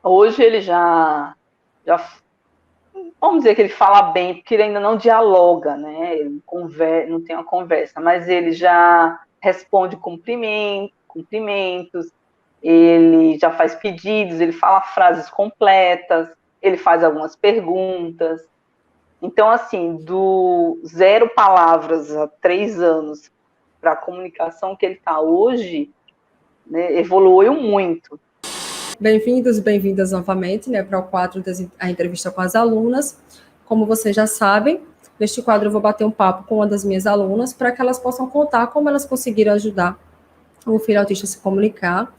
Hoje ele já, vamos dizer que ele fala bem, porque ele ainda não dialoga, né? Ele não tem uma conversa, mas ele já responde cumprimentos, ele já faz pedidos, ele fala frases completas, ele faz algumas perguntas. Então, assim, do 0 palavras a 3 anos para a comunicação que ele está hoje, né, evoluiu muito. Bem-vindos, bem-vindas novamente, né, para o quadro A Entrevista com as Alunas. Como vocês já sabem, neste quadro eu vou bater um papo com uma das minhas alunas para que elas possam contar como elas conseguiram ajudar o filho autista a se comunicar.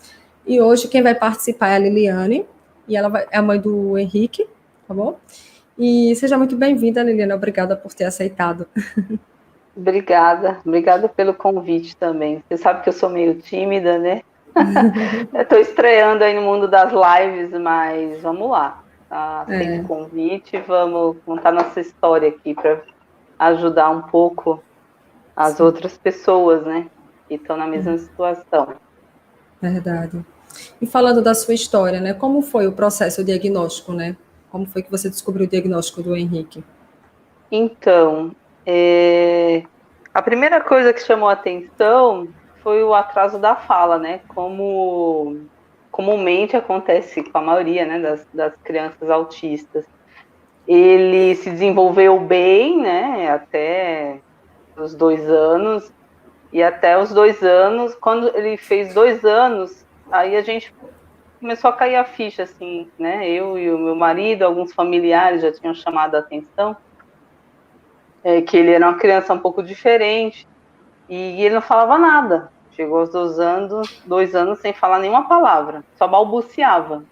E hoje quem vai participar é a Liliane, e ela é a mãe do Henrique, tá bom? E seja muito bem-vinda, Liliane, obrigada por ter aceitado. Obrigada pelo convite também. Você sabe que eu sou meio tímida, né? Estou estreando aí no mundo das lives, mas vamos lá. Tá? Aceito o convite, vamos contar nossa história aqui para ajudar um pouco as outras pessoas, né? Que estão na mesma situação. Verdade. E falando da sua história, né? Como foi o processo diagnóstico, né? Como foi que você descobriu o diagnóstico do Henrique? Então, a primeira coisa que chamou a atenção foi o atraso da fala, né? Como comumente acontece com a maioria, né, das crianças autistas. Ele se desenvolveu bem, né, até os 2 anos, e até os 2 anos, quando ele fez 2 anos, aí a gente começou a cair a ficha, assim, né, eu e o meu marido, alguns familiares já tinham chamado a atenção, que ele era uma criança um pouco diferente, e ele não falava nada. Chegou aos 2 anos sem falar nenhuma palavra, só balbuciava.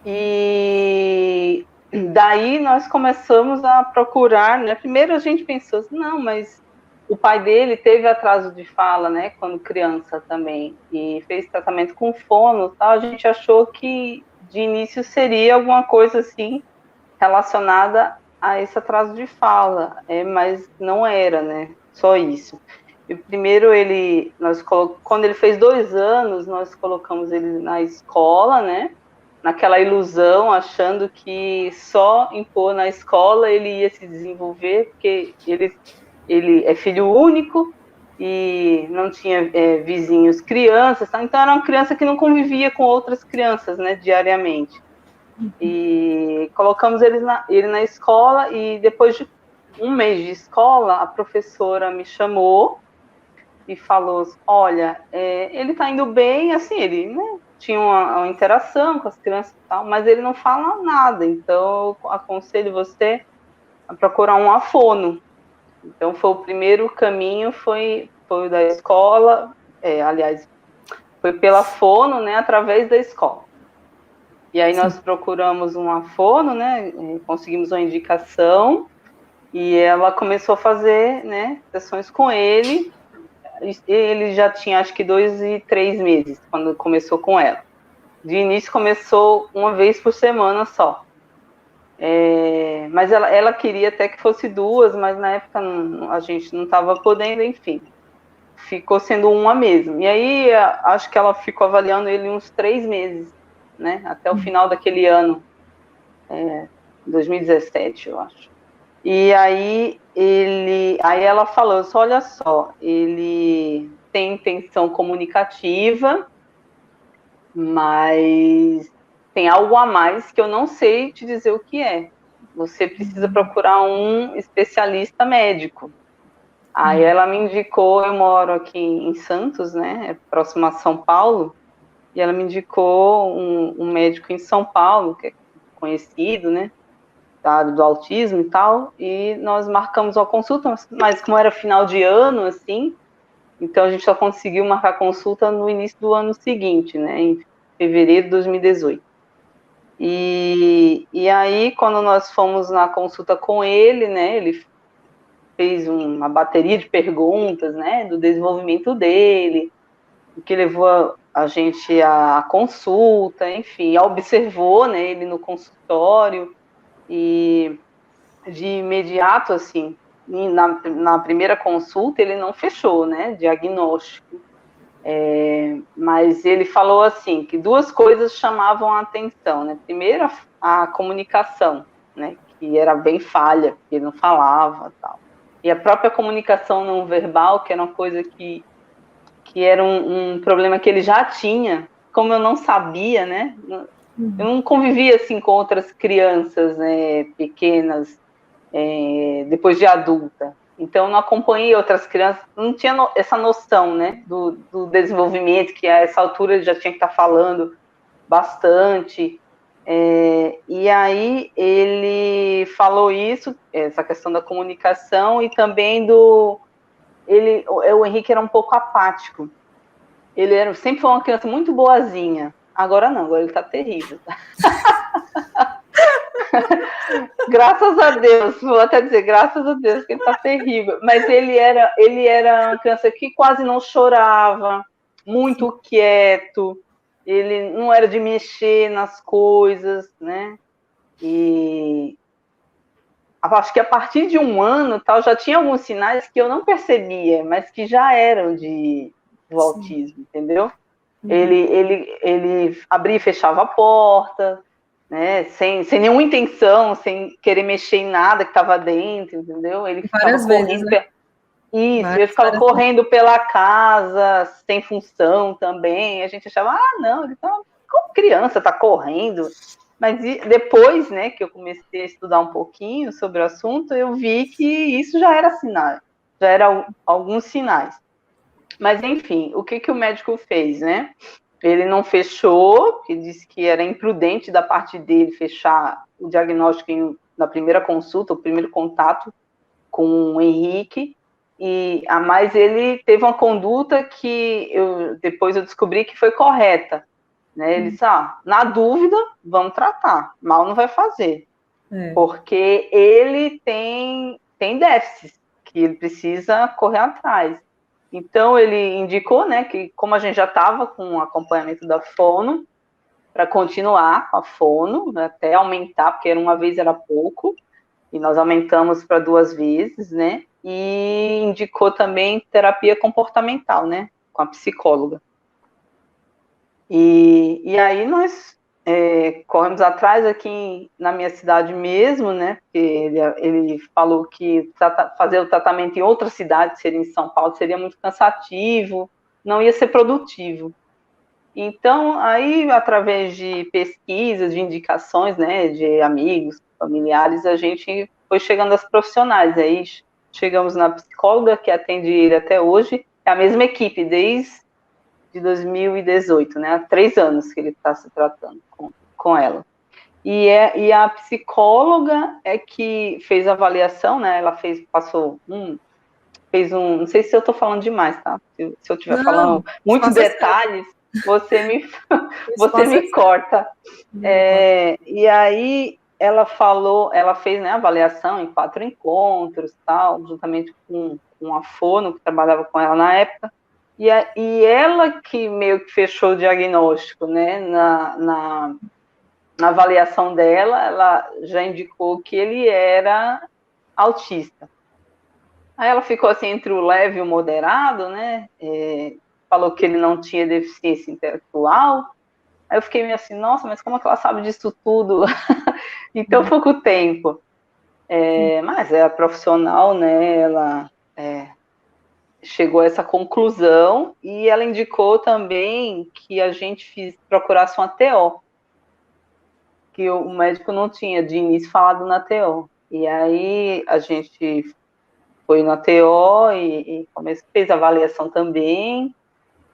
E daí nós começamos a procurar, né? Primeiro a gente pensou assim, não, mas o pai dele teve atraso de fala, né, quando criança também, e fez tratamento com fono, tal. A gente achou que de início seria alguma coisa assim relacionada a esse atraso de fala, mas não era, né? Só isso. E primeiro quando ele fez 2 anos, nós colocamos ele na escola, né? Naquela ilusão, achando que só impor na escola ele ia se desenvolver, porque ele é filho único e não tinha vizinhos, crianças, tá? Então era uma criança que não convivia com outras crianças, né, diariamente. E colocamos ele na escola, e depois de um mês de escola, a professora me chamou e falou: olha, ele está indo bem, assim, ele, né, tinha uma interação com as crianças e tal, mas ele não fala nada, então eu aconselho você a procurar um afono. Então foi o primeiro caminho, foi o da escola, aliás, foi pela fono, né, através da escola. E aí nós procuramos um afono, né, conseguimos uma indicação, e ela começou a fazer, né, sessões com ele. Ele já tinha acho que 2 e 3 meses quando começou com ela. De início começou uma vez por semana só. Mas ela queria até que fosse 2, mas na época a gente não estava podendo, enfim. Ficou sendo uma mesmo. E aí acho que ela ficou avaliando ele uns 3 meses, né? Até o final daquele ano, 2017, eu acho. E aí ela falou: olha só, ele tem intenção comunicativa, mas tem algo a mais que eu não sei te dizer o que é. Você precisa procurar um especialista médico. Aí ela me indicou, eu moro aqui em Santos, né, próximo a São Paulo, e ela me indicou um médico em São Paulo, que é conhecido, né, da área do autismo e tal, e nós marcamos uma consulta, mas como era final de ano, assim, então a gente só conseguiu marcar consulta no início do ano seguinte, né, em fevereiro de 2018. E aí, quando nós fomos na consulta com ele, né, ele fez uma bateria de perguntas, né, do desenvolvimento dele, o que levou a gente à consulta, enfim, observou, né, ele no consultório, e de imediato, assim, na primeira consulta, ele não fechou, né, diagnóstico. Mas ele falou assim, que duas coisas chamavam a atenção, né? Primeiro, a comunicação, né? Que era bem falha, porque ele não falava, tal. E a própria comunicação não verbal, que era uma coisa que era um problema que ele já tinha, como eu não sabia, né? Eu não convivia assim com outras crianças, né, pequenas, depois de adulta. Então, eu não acompanhei outras crianças, não tinha essa noção, né, do desenvolvimento, que a essa altura ele já tinha que estar falando bastante. E aí ele falou isso, essa questão da comunicação, e também o Henrique era um pouco apático. Ele sempre foi uma criança muito boazinha. Agora não, agora ele tá terrível. Graças a Deus, vou até dizer, graças a Deus que ele tá terrível. Mas ele era uma criança que quase não chorava, muito quieto, ele não era de mexer nas coisas, né? E acho que a partir de 1 ano tal, já tinha alguns sinais que eu não percebia, mas que já eram do autismo, entendeu? Ele abria e fechava a porta, né, sem nenhuma intenção, sem querer mexer em nada que estava dentro, entendeu? Ele ficava correndo. Né? Ele ficava correndo pela casa, sem função também. A gente achava, não, ele tá como criança, tá correndo. Mas depois, né, que eu comecei a estudar um pouquinho sobre o assunto, eu vi que isso já era sinal, já eram alguns sinais. Mas, enfim, o que o médico fez, né? Ele não fechou, ele disse que era imprudente da parte dele fechar o diagnóstico na primeira consulta, o primeiro contato com o Henrique, mas ele teve uma conduta que depois eu descobri que foi correta. Né? Ele disse, na dúvida, vamos tratar, mal não vai fazer. Porque ele tem déficits, que ele precisa correr atrás. Então, ele indicou, né, que como a gente já estava com o acompanhamento da fono, para continuar com a fono, né, até aumentar, porque uma vez era pouco, e nós aumentamos para 2 vezes, né, e indicou também terapia comportamental, né, com a psicóloga. E aí nós corremos atrás aqui na minha cidade mesmo, né, porque ele falou que fazer o tratamento em outra cidade, seria em São Paulo, seria muito cansativo, não ia ser produtivo. Então, aí, através de pesquisas, de indicações, né, de amigos, familiares, a gente foi chegando às profissionais, aí chegamos na psicóloga, que atende ele até hoje, é a mesma equipe, desde de 2018, né? Há 3 anos que ele está se tratando com ela. E a psicóloga é que fez a avaliação, né? Ela fez um, não sei se eu estou falando demais, tá? Se eu estiver falando muitos detalhes, você me corta. E aí ela fez, né, a avaliação em 4 encontros, tal, juntamente com a fono que trabalhava com ela na época. E ela que meio que fechou o diagnóstico, né? Na avaliação dela, ela já indicou que ele era autista. Aí ela ficou assim entre o leve e o moderado, né? Falou que ele não tinha deficiência intelectual. Aí eu fiquei meio assim, nossa, mas como é que ela sabe disso tudo em tão pouco tempo? Mas é a profissional, né? Ela chegou a essa conclusão e ela indicou também que a gente procurasse uma TO, que o médico não tinha de início falado na TO. E aí a gente foi na TO e fez a avaliação também,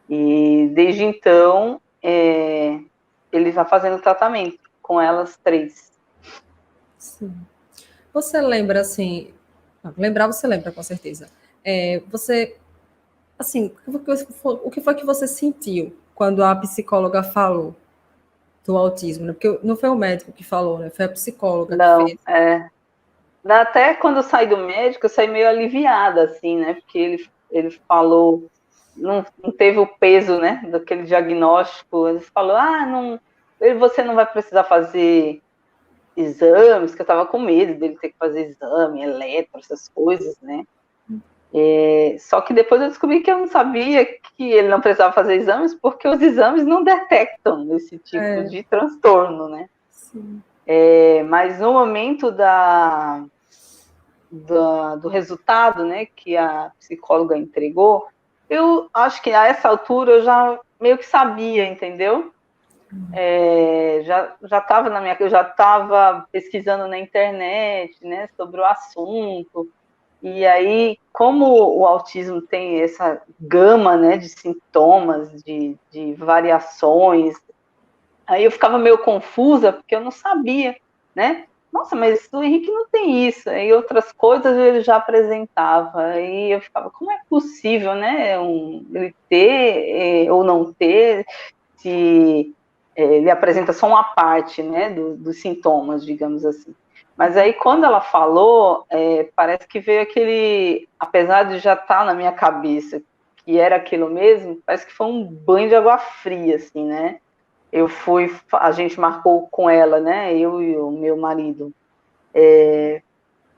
e desde então ele vai fazendo tratamento com elas 3. Sim. Você lembra, assim, você lembra com certeza, você, assim, o que foi que você sentiu quando a psicóloga falou do autismo, né? Porque não foi o médico que falou, né? Foi a psicóloga que fez. Até quando eu saí do médico, eu saí meio aliviada, assim, né? Porque ele falou, não teve o peso, né, daquele diagnóstico. Ele falou, você não vai precisar fazer exames, que eu estava com medo dele ter que fazer exame, eletro, essas coisas, né? Só que depois eu descobri que eu não sabia que ele não precisava fazer exames, porque os exames não detectam esse tipo de transtorno, né? Sim. Mas no momento do resultado, né, que a psicóloga entregou, eu acho que a essa altura eu já meio que sabia, entendeu? Eu já estava pesquisando na internet, né, sobre o assunto. E aí, como o autismo tem essa gama, né, de sintomas, de variações, aí eu ficava meio confusa, porque eu não sabia, né? Nossa, mas o Henrique não tem isso. E outras coisas ele já apresentava. Aí eu ficava, como é possível, né? Ele ter ou não ter, se ele apresenta só uma parte, né, dos sintomas, digamos assim. Mas aí, quando ela falou, parece que veio aquele, apesar de já estar na minha cabeça que era aquilo mesmo, parece que foi um banho de água fria, assim, né? A gente marcou com ela, né, eu e o meu marido,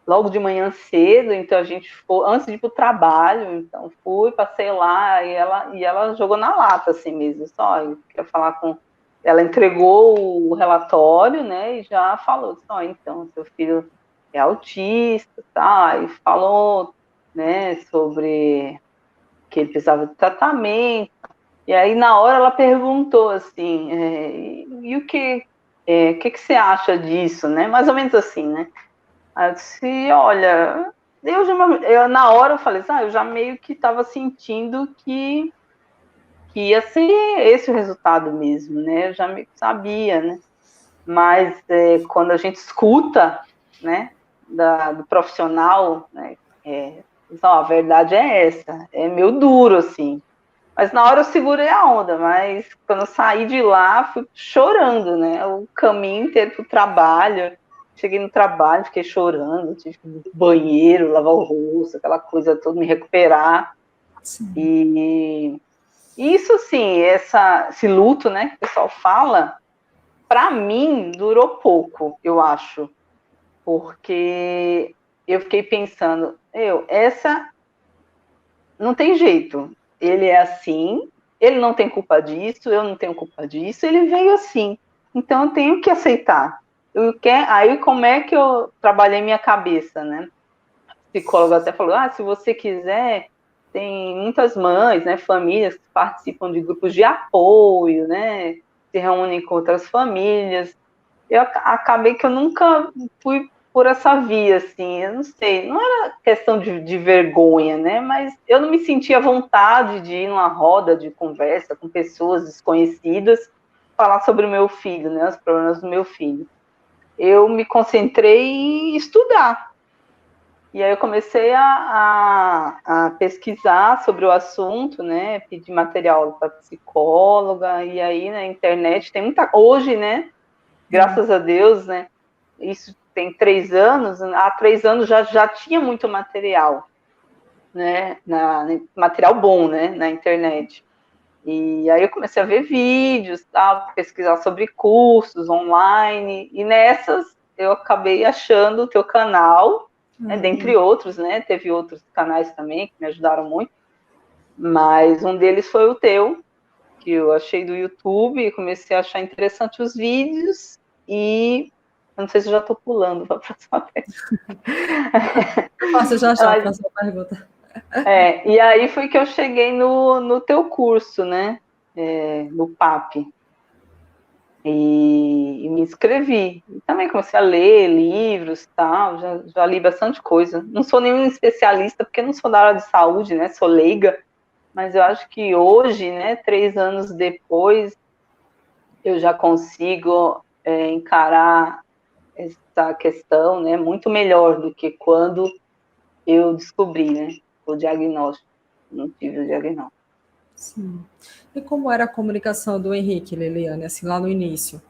logo de manhã cedo, então a gente foi, antes de ir para o trabalho, então fui, passei lá, e ela jogou na lata, assim mesmo, só, eu queria falar com... Ela entregou o relatório, né, e já falou, só, então, seu filho é autista, tá, e falou, né, sobre que ele precisava de tratamento, e aí na hora ela perguntou, assim, e o que você acha disso, né, mais ou menos assim, né. Aí eu disse, olha, na hora eu falei, eu já meio que estava sentindo que ia ser esse o resultado mesmo, né? Eu já meio que sabia, né? Mas quando a gente escuta, né, do profissional, né, a verdade é essa, é meio duro, assim. Mas na hora eu segurei a onda, mas quando eu saí de lá, fui chorando, né? O caminho inteiro pro trabalho. Cheguei no trabalho, fiquei chorando, tive que ir no banheiro, lavar o rosto, aquela coisa toda, me recuperar. Sim. E isso, sim, esse luto, né, que o pessoal fala, para mim durou pouco, eu acho. Porque eu fiquei pensando, essa não tem jeito. Ele é assim, ele não tem culpa disso, eu não tenho culpa disso, ele veio assim. Então eu tenho que aceitar. Aí como é que eu trabalhei minha cabeça, né? O psicólogo até falou, se você quiser, tem muitas mães, né, famílias que participam de grupos de apoio, né, se reúnem com outras famílias. Eu acabei que eu nunca fui por essa via, assim, eu não sei, não era questão de vergonha, né, mas eu não me sentia vontade de ir numa roda de conversa com pessoas desconhecidas, falar sobre o meu filho, né, os problemas do meu filho. Eu me concentrei em estudar, e aí eu comecei a pesquisar sobre o assunto, né, pedir material para psicóloga, e aí na internet tem muita... Hoje, né, graças a Deus, né, isso tem 3 anos, há 3 anos já tinha muito material, né, material bom, né, na internet. E aí eu comecei a ver vídeos, pesquisar sobre cursos online, e nessas eu acabei achando o teu canal, né, dentre outros, né, teve outros canais também que me ajudaram muito, mas um deles foi o teu, que eu achei do YouTube, e comecei a achar interessante os vídeos, e eu não sei se eu já estou pulando para a próxima pergunta. Eu faço já a próxima pergunta. E aí foi que eu cheguei no teu curso, né, no PAP, e me inscrevi. E também comecei a ler livros, tal, já li bastante coisa. Não sou nenhum especialista, porque não sou da área de saúde, né, sou leiga, mas eu acho que hoje, né, 3 anos depois, eu já consigo encarar essa questão, né, muito melhor do que quando eu descobri, né, o diagnóstico. Não tive o diagnóstico. Sim. E como era a comunicação do Henrique, Liliane, assim, lá no início,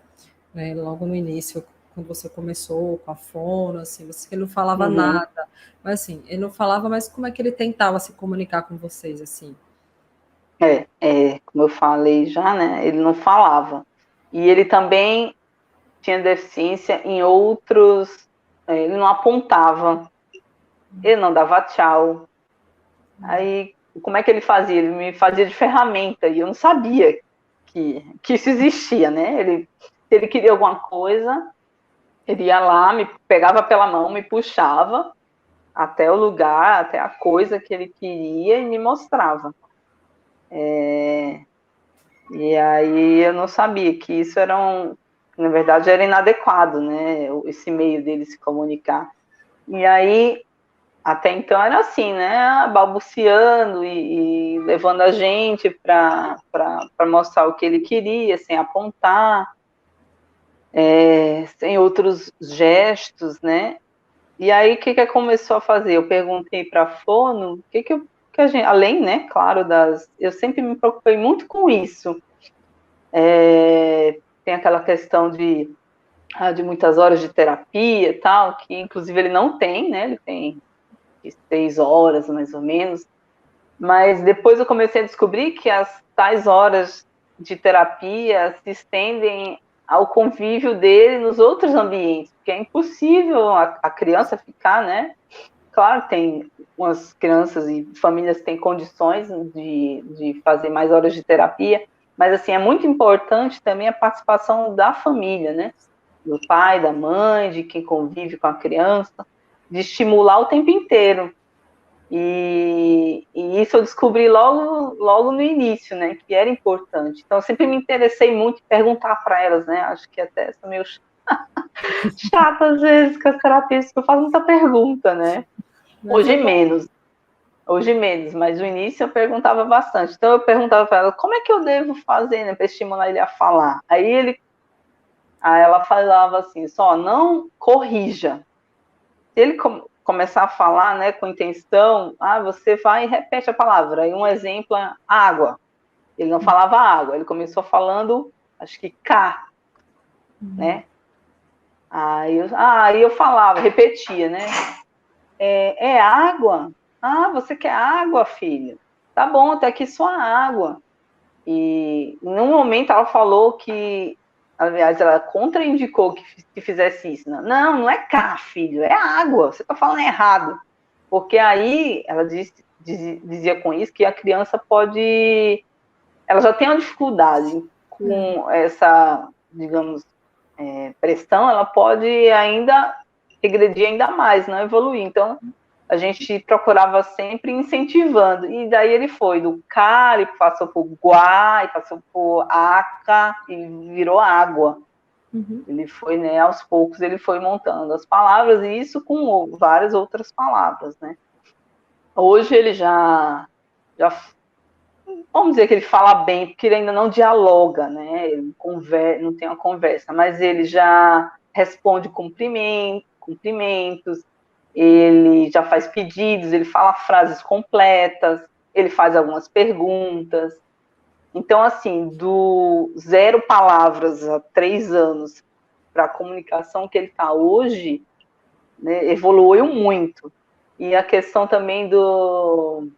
né? Logo no início, quando você começou com a fono, assim, ele não falava nada, mas assim, ele não falava, mas como é que ele tentava se comunicar com vocês, assim? Como eu falei já, né, ele não falava. E ele também tinha deficiência em outros, ele não apontava, ele não dava tchau, Aí, como é que ele fazia? Ele me fazia de ferramenta, e eu não sabia que isso existia, né? Se ele queria alguma coisa, ele ia lá, me pegava pela mão, me puxava até o lugar, até a coisa que ele queria e me mostrava. E aí eu não sabia que isso na verdade, era inadequado, né? Esse meio dele se comunicar. E aí, até então era assim, né? Balbuciando e levando a gente para mostrar o que ele queria, sem apontar, sem outros gestos, né? E aí, o que começou a fazer? Eu perguntei para a Fono, que a gente, além, né, claro, eu sempre me preocupei muito com isso. Tem aquela questão de muitas horas de terapia e tal, que inclusive ele não tem, né? Ele tem 6 horas, mais ou menos. Mas depois eu comecei a descobrir que as tais horas de terapia se estendem ao convívio dele nos outros ambientes, porque é impossível a criança ficar, né? Claro, tem umas crianças e famílias que têm condições de fazer mais horas de terapia, mas assim, é muito importante também a participação da família, né? Do pai, da mãe, de quem convive com a criança, de estimular o tempo inteiro. E isso eu descobri logo no início, né, que era importante. Então, eu sempre me interessei muito em perguntar para elas, né, acho que até sou meio chata às vezes com as terapias, porque eu faço muita pergunta, né. Hoje menos, mas no início eu perguntava bastante. Então, eu perguntava para ela, como é que eu devo fazer, né, para estimular ele a falar? Aí ela falava assim, só não corrija. Se ele começar a falar, né, com intenção, você vai e repete a palavra. Aí um exemplo é água. Ele não falava água, ele começou falando, acho que cá, né? Aí eu falava, repetia, né? É água? Você quer água, filho? Tá bom, tá aqui sua água. E num momento ela falou que, aliás, ela contraindicou que fizesse isso. Não é cá, filho, é água, você está falando errado. Porque aí ela dizia com isso que a criança ela já tem uma dificuldade com essa, digamos, pressão, ela pode ainda regredir ainda mais, não evoluir. Então, a gente procurava sempre incentivando. E daí ele foi do cá, ele passou por guá, e passou por aca, e virou água. Ele foi, né, aos poucos, ele foi montando as palavras, e isso com várias outras palavras, né. Hoje ele já vamos dizer que ele fala bem, porque ele ainda não dialoga, né, ele não tem uma conversa, mas ele já responde cumprimentos, ele já faz pedidos, ele fala frases completas, ele faz algumas perguntas. Então, assim, do 0 palavras há 3 anos para a comunicação que ele está hoje, né, evoluiu muito. E a questão também dos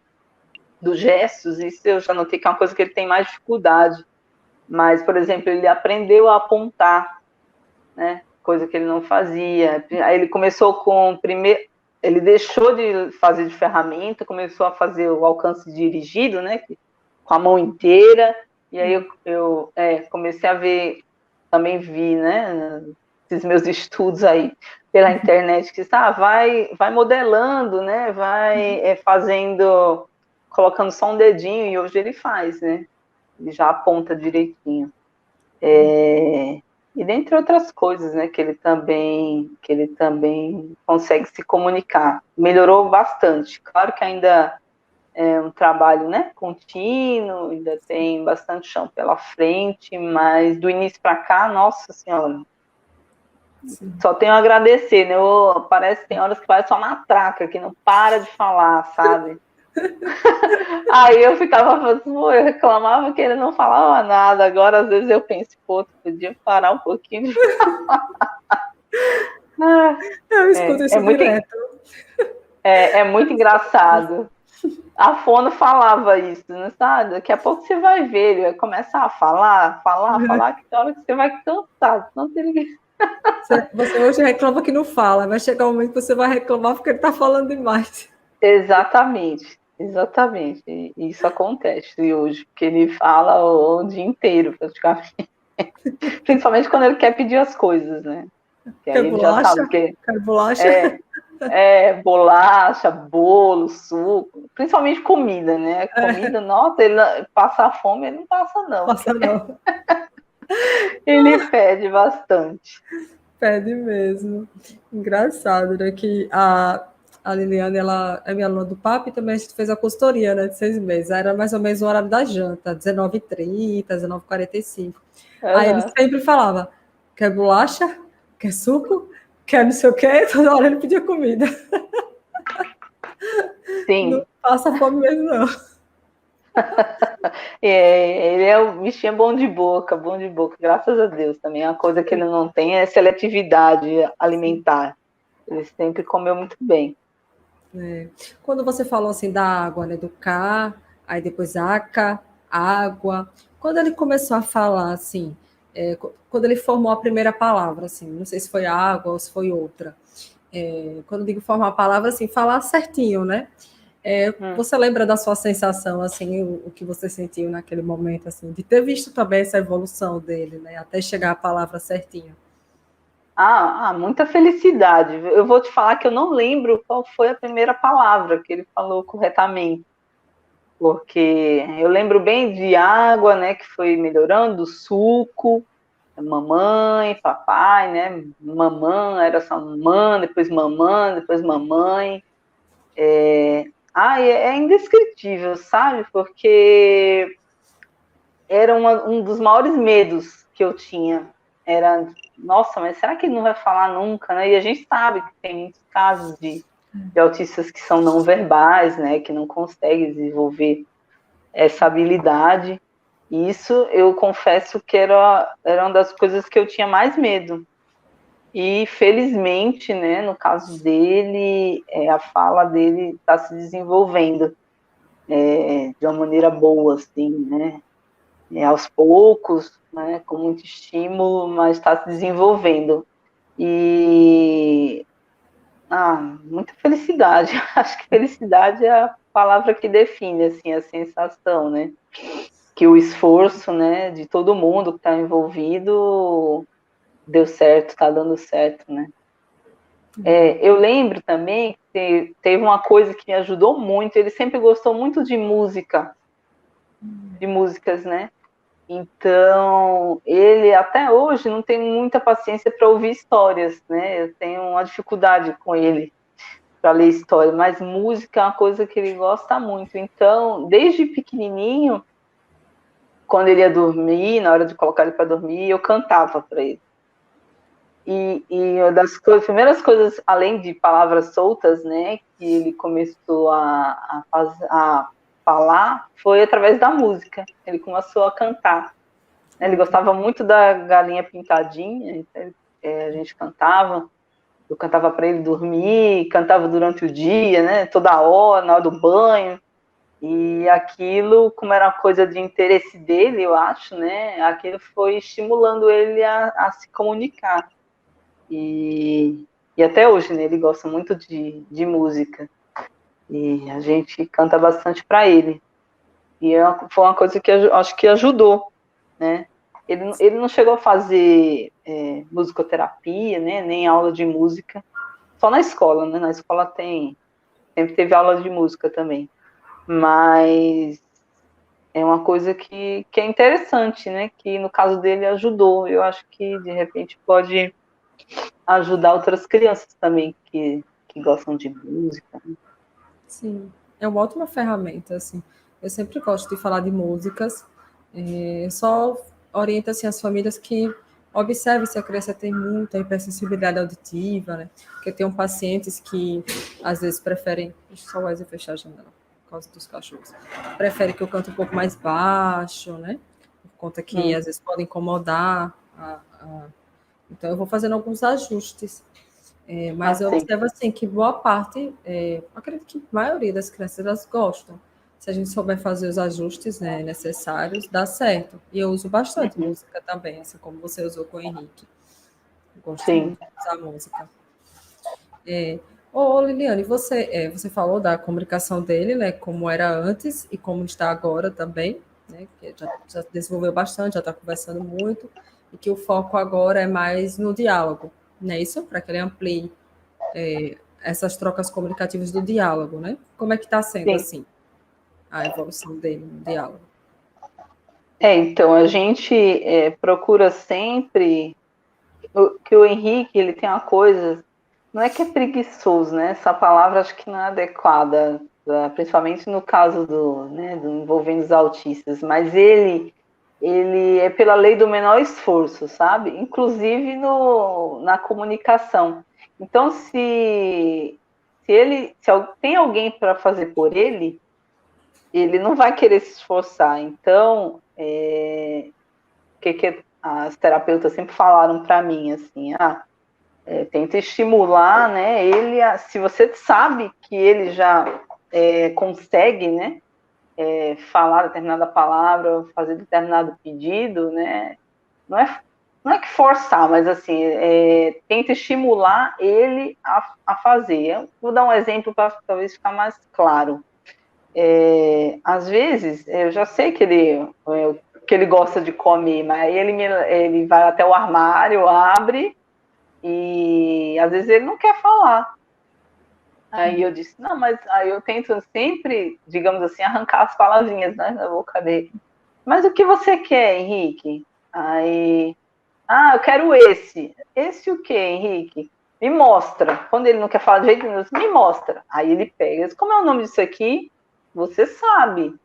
gestos, isso eu já notei que é uma coisa que ele tem mais dificuldade. Mas, por exemplo, ele aprendeu a apontar, né, coisa que ele não fazia. Aí ele começou ele deixou de fazer de ferramenta, começou a fazer o alcance dirigido, né, com a mão inteira, e aí eu comecei a ver, também vi, né, esses meus estudos aí pela internet, que vai modelando, né, vai fazendo, colocando só um dedinho, e hoje ele faz, né, ele já aponta direitinho. E dentre outras coisas, né, que ele também consegue se comunicar. Melhorou bastante. Claro que ainda é um trabalho, né, contínuo, ainda tem bastante chão pela frente, mas do início para cá, nossa senhora, sim, só tenho a agradecer, né? Parece que tem horas que vai só na traca, que não para de falar, sabe? Aí eu ficava, eu reclamava que ele não falava nada. Agora, às vezes, eu penso, pô, tu podia parar um pouquinho de falar. Eu escuto isso direto. É muito engraçado. A Fono falava isso, né, sabe? Daqui a pouco você vai ver, ele vai começar a falar, que tem hora que você vai cansar. Senão Você hoje reclama que não fala, vai chegar um momento que você vai reclamar porque ele está falando demais. Exatamente. exatamente. E isso acontece hoje, porque ele fala o dia inteiro, praticamente. Principalmente quando ele quer pedir as coisas, né? Que Quer aí ele já bolacha? sabe que Quer bolacha? é, bolacha, bolo, suco, principalmente comida, né? Comida, nossa, ele passa fome, ele não passa, não. Passa não. Ele pede bastante. Pede mesmo. Engraçado, né? Que a Liliane, ela é minha aluna do PAP e também a gente fez a consultoria, né? De 6 meses. Era mais ou menos o horário da janta, 19h30, 19h45. Aí ele Aham, sempre falava: quer bolacha? Quer suco? Quer não sei o quê? Toda hora ele pedia comida. Não sim. passa fome mesmo, não. Ele é o bichinho bom de boca, graças a Deus também. A coisa que ele não tem é seletividade alimentar. Ele sempre comeu muito bem. É. Quando você falou assim da água, né? Do K, aí depois aca, água. Quando ele começou a falar assim, quando ele formou a primeira palavra, assim, não sei se foi água ou se foi outra. Quando eu digo formar a palavra, assim, falar certinho, né? Hum. Você lembra da sua sensação, assim, o que você sentiu naquele momento, assim, de ter visto também essa evolução dele, né? Até chegar a palavra certinha. Muita felicidade. Eu vou te falar que eu não lembro qual foi a primeira palavra que ele falou corretamente, porque eu lembro bem de água, né, que foi melhorando, suco, mamãe, papai, né, mamãe, era só mamãe, depois mamãe. É indescritível, sabe? Porque era um dos maiores medos que eu tinha. Era, nossa, mas será que ele não vai falar nunca, né? E a gente sabe que tem muitos casos de autistas que são não verbais, né? Que não conseguem desenvolver essa habilidade. E isso eu confesso que era uma das coisas que eu tinha mais medo. E felizmente, né, no caso dele, a fala dele está se desenvolvendo de uma maneira boa, assim, né? Aos poucos, né, com muito estímulo, mas está se desenvolvendo. E muita felicidade. Acho que felicidade é a palavra que define assim a sensação, né? Que o esforço, né, de todo mundo que está envolvido deu certo, está dando certo, né? Eu lembro também que teve uma coisa que me ajudou muito. Ele sempre gostou muito de músicas, né? Então, ele até hoje não tem muita paciência para ouvir histórias, né? Eu tenho uma dificuldade com ele para ler história, mas música é uma coisa que ele gosta muito. Então, desde pequenininho, quando ele ia dormir, na hora de colocar ele para dormir, eu cantava para ele. E uma das primeiras coisas, além de palavras soltas, né, que ele começou a falar, foi através da música. Ele começou a cantar. Ele gostava muito da Galinha Pintadinha, então, a gente cantava, eu cantava para ele dormir, cantava durante o dia, né, toda hora, na hora do banho, e aquilo, como era uma coisa de interesse dele, eu acho, né, aquilo foi estimulando ele a se comunicar. E até hoje, né, ele gosta muito de música, e a gente canta bastante para ele. E foi uma coisa que eu acho que ajudou, né? Ele não chegou a fazer musicoterapia, né? Nem aula de música, só na escola, né? Na escola sempre teve aula de música também. Mas é uma coisa que é interessante, né? Que no caso dele ajudou. Eu acho que de repente pode ajudar outras crianças também que gostam de música. Sim, é uma ótima ferramenta, assim. Eu sempre gosto de falar de músicas, só oriento, assim, as famílias que observem se a criança tem muita hipersensibilidade auditiva, né? Porque tem pacientes que, às vezes, preferem... Deixa eu só o Wesley fechar a janela, por causa dos cachorros. Preferem que eu cante um pouco mais baixo, né? Por conta que, às vezes, pode incomodar. Então, eu vou fazendo alguns ajustes. Mas eu Assim. observo assim que boa parte, acredito que a maioria das crianças elas gostam. Se a gente souber fazer os ajustes, né, necessários, dá certo. E eu uso bastante Uhum. música também, assim como você usou com o Henrique. Eu gosto Sim. muito de usar música. Ô, Liliane, você falou da comunicação dele, né, como era antes e como está agora também, né, que já desenvolveu bastante, já está conversando muito, e que o foco agora é mais no diálogo, não é isso? Para que ele amplie essas trocas comunicativas do diálogo, né? Como é que está sendo, Sim. assim, a evolução dele no diálogo? Então, a gente procura sempre que o Henrique, ele tem uma coisa, não é que é preguiçoso, né? Essa palavra acho que não é adequada, principalmente no caso do envolvendo os autistas, mas ele é pela lei do menor esforço, sabe? Inclusive na comunicação. Então, se tem alguém para fazer por ele não vai querer se esforçar. Então, o que as terapeutas sempre falaram para mim, assim, tenta estimular, né, se você sabe que ele já consegue, né, falar determinada palavra, fazer determinado pedido, né, não é, não é que forçar, mas assim, tenta estimular ele a fazer. Eu vou dar um exemplo para talvez ficar mais claro. Às vezes, eu já sei que ele gosta de comer, mas ele vai até o armário, abre, e às vezes ele não quer falar. Aí eu disse, não, mas aí eu tento sempre, digamos assim, arrancar as palavrinhas, né, da boca dele. Mas o que você quer, Henrique? Aí, eu quero esse. Esse o quê, Henrique? Me mostra. Quando ele não quer falar de jeito nenhum, me mostra. Aí ele pega. Como é o nome disso aqui? Você sabe.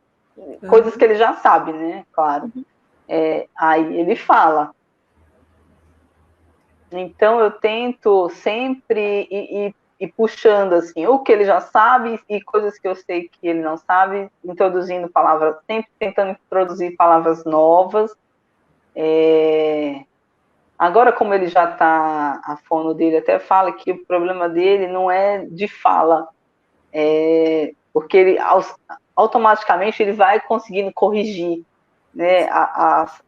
Coisas que Uhum. ele já sabe, né? Claro. Aí ele fala. Então eu tento sempre ir puxando assim, o que ele já sabe e coisas que eu sei que ele não sabe, introduzindo palavras, sempre tentando introduzir palavras novas. Agora, como ele já está, a fono dele até fala que o problema dele não é de fala, porque ele automaticamente ele vai conseguindo corrigir, né,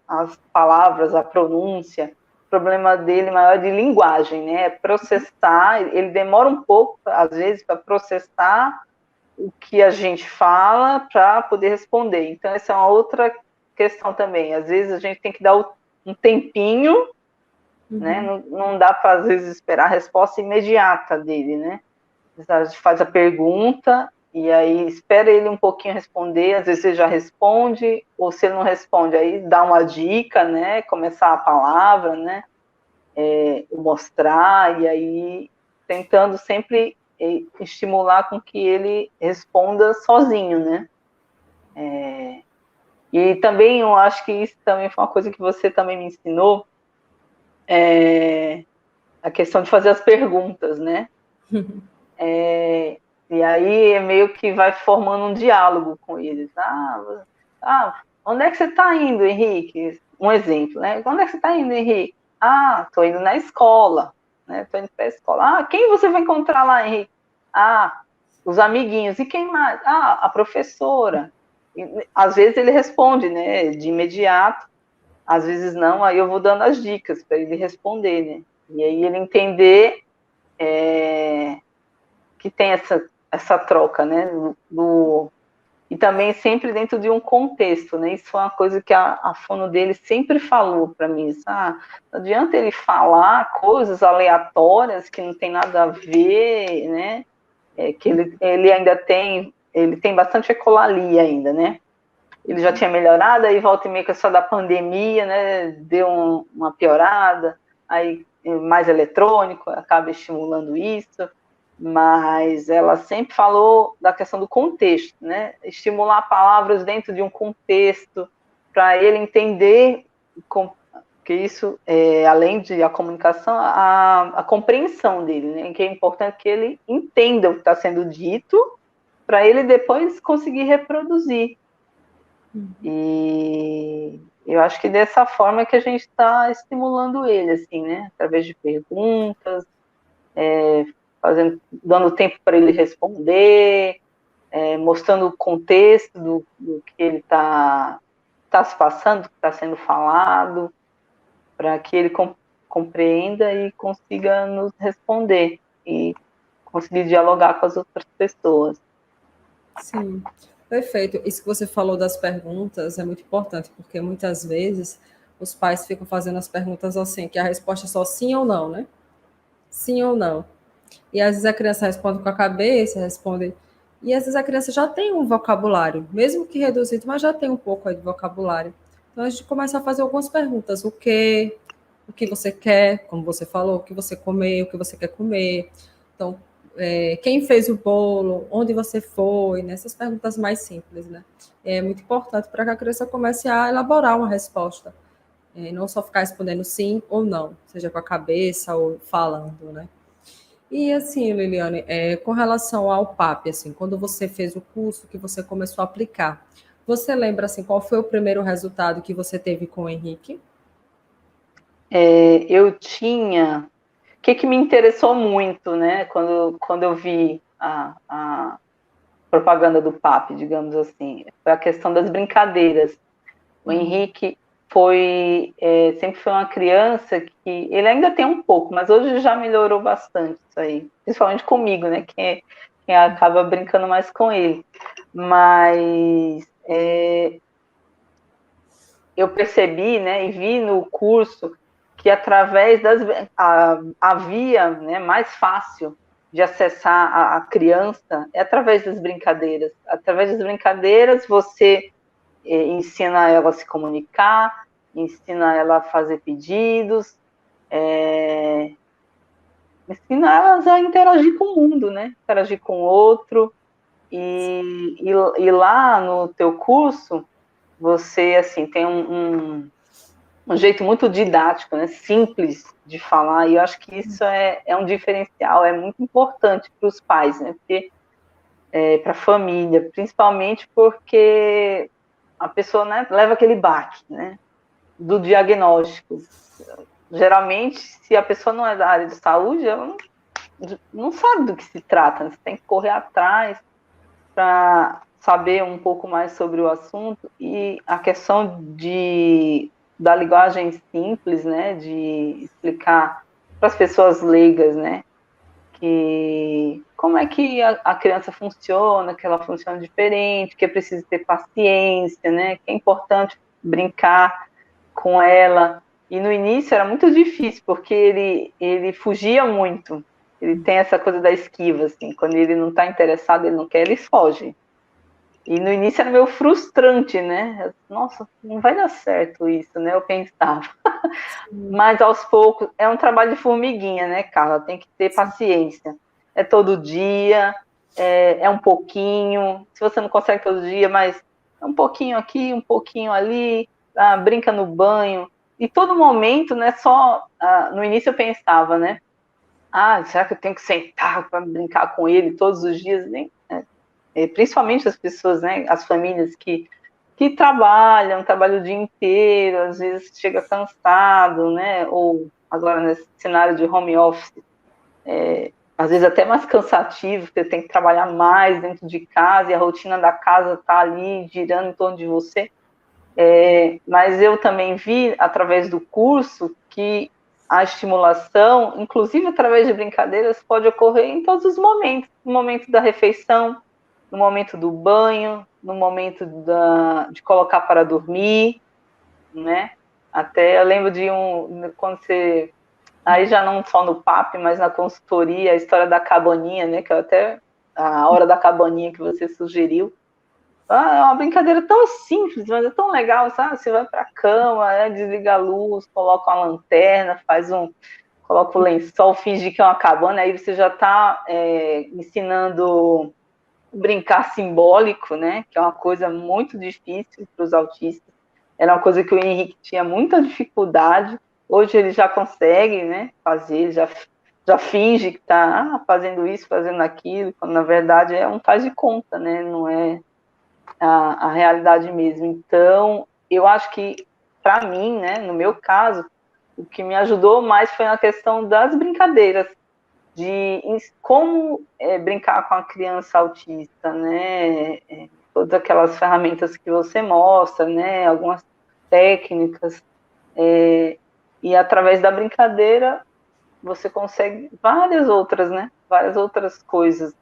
as palavras, a pronúncia. O problema dele maior é de linguagem, né, processar, ele demora um pouco, às vezes, para processar o que a gente fala para poder responder. Então, essa é uma outra questão também. Às vezes a gente tem que dar um tempinho, né, não dá para, às vezes, esperar a resposta imediata dele, né. A gente faz a pergunta e aí espera ele um pouquinho responder, às vezes ele já responde, ou se ele não responde, aí dá uma dica, né, começar a palavra, né, mostrar, e aí tentando sempre estimular com que ele responda sozinho, né. E também eu acho que isso também foi uma coisa que você também me ensinou, a questão de fazer as perguntas, né. E aí meio que vai formando um diálogo com eles. Onde é que você está indo, Henrique? Um exemplo, né? Onde é que você está indo, Henrique? Estou indo na escola, né? Estou indo para a escola. Quem você vai encontrar lá, Henrique? Os amiguinhos. E quem mais? A professora. E, às vezes ele responde, né? De imediato. Às vezes não. Aí eu vou dando as dicas para ele responder, né? E aí ele entender que tem essa troca, né? E também sempre dentro de um contexto, né? Isso foi uma coisa que a fono dele sempre falou para mim. Não adianta ele falar coisas aleatórias que não tem nada a ver, né? Que ele ainda ele tem bastante ecolalia ainda, né? Ele já tinha melhorado, aí volta e meia só da pandemia, né? Deu uma piorada, aí mais eletrônico, acaba estimulando isso, mas ela sempre falou da questão do contexto, né? Estimular palavras dentro de um contexto, para ele entender que isso, além de a comunicação, a compreensão dele, né? Que é importante que ele entenda o que está sendo dito, para ele depois conseguir reproduzir. E eu acho que dessa forma que a gente está estimulando ele, assim, né? Através de perguntas, dando tempo para ele responder, mostrando o contexto do que ele está se passando, do que está sendo falado, para que ele compreenda e consiga nos responder. E conseguir dialogar com as outras pessoas. Sim, perfeito. Isso que você falou das perguntas é muito importante, porque muitas vezes os pais ficam fazendo as perguntas assim, que a resposta é só sim ou não, né? Sim ou não. E às vezes a criança responde com a cabeça, responde. E às vezes a criança já tem um vocabulário, mesmo que reduzido, mas já tem um pouco aí de vocabulário. Então a gente começa a fazer algumas perguntas: o que você quer, como você falou, o que você comer, o que você quer comer. Então, quem fez o bolo, onde você foi, nessas perguntas mais simples, né? É muito importante para que a criança comece a elaborar uma resposta. Não só ficar respondendo sim ou não, seja com a cabeça ou falando, né? E assim, Liliane, com relação ao PAP, assim, quando você fez o curso que você começou a aplicar, você lembra assim qual foi o primeiro resultado que você teve com o Henrique? Eu tinha... O que me interessou muito, né, quando eu vi a propaganda do PAP, digamos assim, foi a questão das brincadeiras. O Henrique sempre foi uma criança que ele ainda tem um pouco, mas hoje já melhorou bastante isso aí, principalmente comigo, né? Quem acaba brincando mais com ele. Mas eu percebi, né, e vi no curso que através a via, né, mais fácil de acessar a criança é através das brincadeiras. Através das brincadeiras você ensina ela a se comunicar, ensina ela a fazer pedidos, ensina elas a interagir com o mundo, né? Interagir com o outro. E lá no teu curso, você assim tem um jeito muito didático, né? Simples de falar, e eu acho que isso é um diferencial, é muito importante para os pais, né? Porque para a família, principalmente porque a pessoa, né, leva aquele baque, né, do diagnóstico. Geralmente, se a pessoa não é da área de saúde, ela não sabe do que se trata, né? Você tem que correr atrás para saber um pouco mais sobre o assunto, e a questão da linguagem simples, né, de explicar para as pessoas leigas, né, que como é que a criança funciona, que ela funciona diferente, que é preciso ter paciência, né, que é importante brincar com ela. E no início era muito difícil, porque ele fugia muito. Ele tem essa coisa da esquiva, assim, quando ele não está interessado, ele não quer, ele foge. E no início era meio frustrante, né? Nossa, não vai dar certo isso, né? Eu pensava. Mas aos poucos, é um trabalho de formiguinha, né, Carla? Tem que ter paciência. É todo dia, é um pouquinho. Se você não consegue todo dia, mas é um pouquinho aqui, um pouquinho ali, brinca no banho. E todo momento, né? No início eu pensava, né? Será que eu tenho que sentar para brincar com ele todos os dias? Nem, principalmente as pessoas, né? As famílias que trabalham o dia inteiro, às vezes chega cansado, né? Ou agora nesse cenário de home office, às vezes até mais cansativo, porque tem que trabalhar mais dentro de casa e a rotina da casa está ali girando em torno de você. Mas eu também vi, através do curso, que a estimulação, inclusive através de brincadeiras, pode ocorrer em todos os momentos, no momento da refeição, no momento do banho, no momento de colocar para dormir, né? Até eu lembro quando você, aí já não só no PAP, mas na consultoria, a história da cabaninha, né? Que eu até, a hora da cabaninha que você sugeriu, é uma brincadeira tão simples, mas é tão legal, sabe? Você vai para a cama, desliga a luz, coloca uma lanterna, coloca o lençol, finge que é uma cabana, aí você já está ensinando brincar simbólico, né? Que é uma coisa muito difícil para os autistas. Era uma coisa que o Henrique tinha muita dificuldade. Hoje ele já consegue, né? Fazer, ele já finge que está fazendo isso, fazendo aquilo, quando na verdade é um faz de conta, né? Não é a realidade mesmo. Então, eu acho que, para mim, né, no meu caso, o que me ajudou mais foi a questão das brincadeiras, de como brincar com a criança autista, né? Todas aquelas ferramentas que você mostra, né? Algumas técnicas, e através da brincadeira você consegue várias outras, né? várias outras coisas,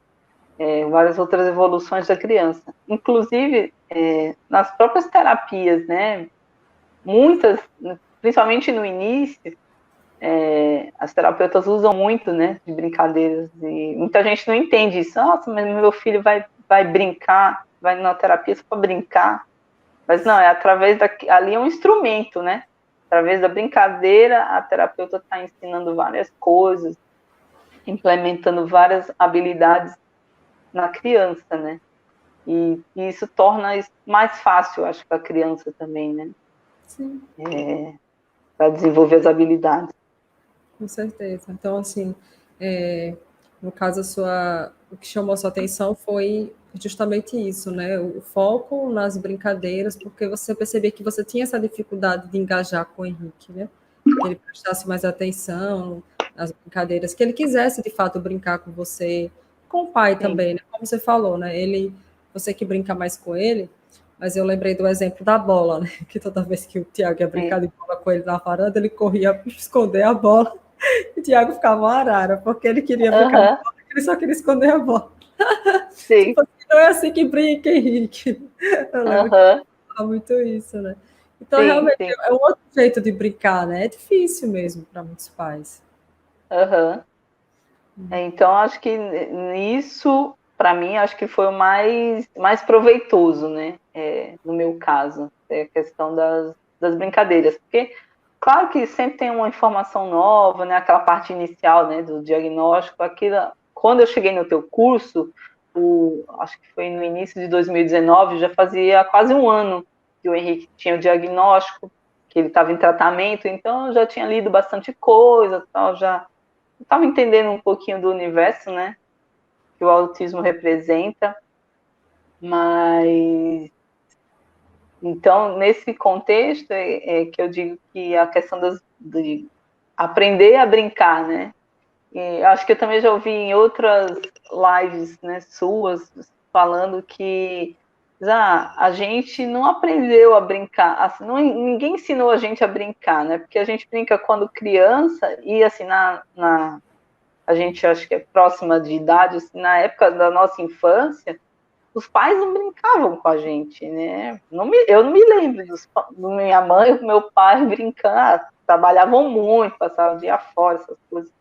várias outras evoluções da criança. Inclusive, nas próprias terapias, né? Muitas, principalmente no início, as terapeutas usam muito, né, de brincadeiras, e muita gente não entende isso. Nossa, mas meu filho vai brincar, vai na terapia só para brincar. Mas não, é através ali é um instrumento, né? Através da brincadeira, a terapeuta está ensinando várias coisas, implementando várias habilidades na criança, né? E isso torna isso mais fácil, acho, para a criança também, né? Sim. Para desenvolver as habilidades. Com certeza. Então, assim, no caso, o que chamou a sua atenção foi justamente isso, né? O foco nas brincadeiras, porque você percebia que você tinha essa dificuldade de engajar com o Henrique, né? Que ele prestasse mais atenção nas brincadeiras, que ele quisesse, de fato, brincar com você, com o pai também, né? Como você falou, né? Você que brinca mais com ele, mas eu lembrei do exemplo da bola, né? Que toda vez que o Tiago ia brincar de bola com ele na varanda, ele corria para esconder a bola. O Thiago ficava uma arara, porque ele queria brincar de bola, ele só queria esconder a bola. Sim. Tipo assim, não é assim que brinca, Henrique. Eu lembro que ele falava muito isso, né? Então, sim, realmente, sim. é um outro jeito de brincar, né? É difícil mesmo para muitos pais. Então, acho que nisso, para mim, acho que foi o mais proveitoso, né? No meu caso, a questão das brincadeiras. Porque, claro que sempre tem uma informação nova, né? Aquela parte inicial, né, do diagnóstico. Quando eu cheguei no teu curso, acho que foi no início de 2019, já fazia quase um ano que o Henrique tinha o diagnóstico, que ele estava em tratamento, então eu já tinha lido bastante coisa, tal, já estava entendendo um pouquinho do universo, né, que o autismo representa, mas então nesse contexto que eu digo que a questão de aprender a brincar, né, e acho que eu também já ouvi em outras lives, né, suas, falando que a gente não aprendeu a brincar, assim, ninguém ensinou a gente a brincar, né? Porque a gente brinca quando criança e assim a gente acho que é próxima de idade, assim, na época da nossa infância, os pais não brincavam com a gente, né? Eu não me lembro do minha mãe e do meu pai brincando, trabalhavam muito, passavam o dia fora, essas coisas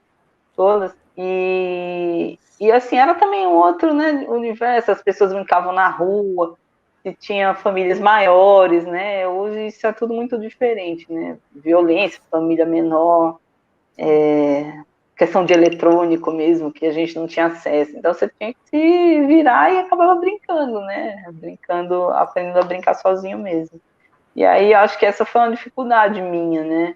todas. E assim, era também um outro, né, universo, as pessoas brincavam na rua, e tinha famílias maiores, né? Hoje isso é tudo muito diferente, né? Violência, família menor, questão de eletrônico mesmo, que a gente não tinha acesso. Então você tinha que se virar e acabava brincando, né? Brincando, aprendendo a brincar sozinho mesmo. E aí acho que essa foi uma dificuldade minha, né?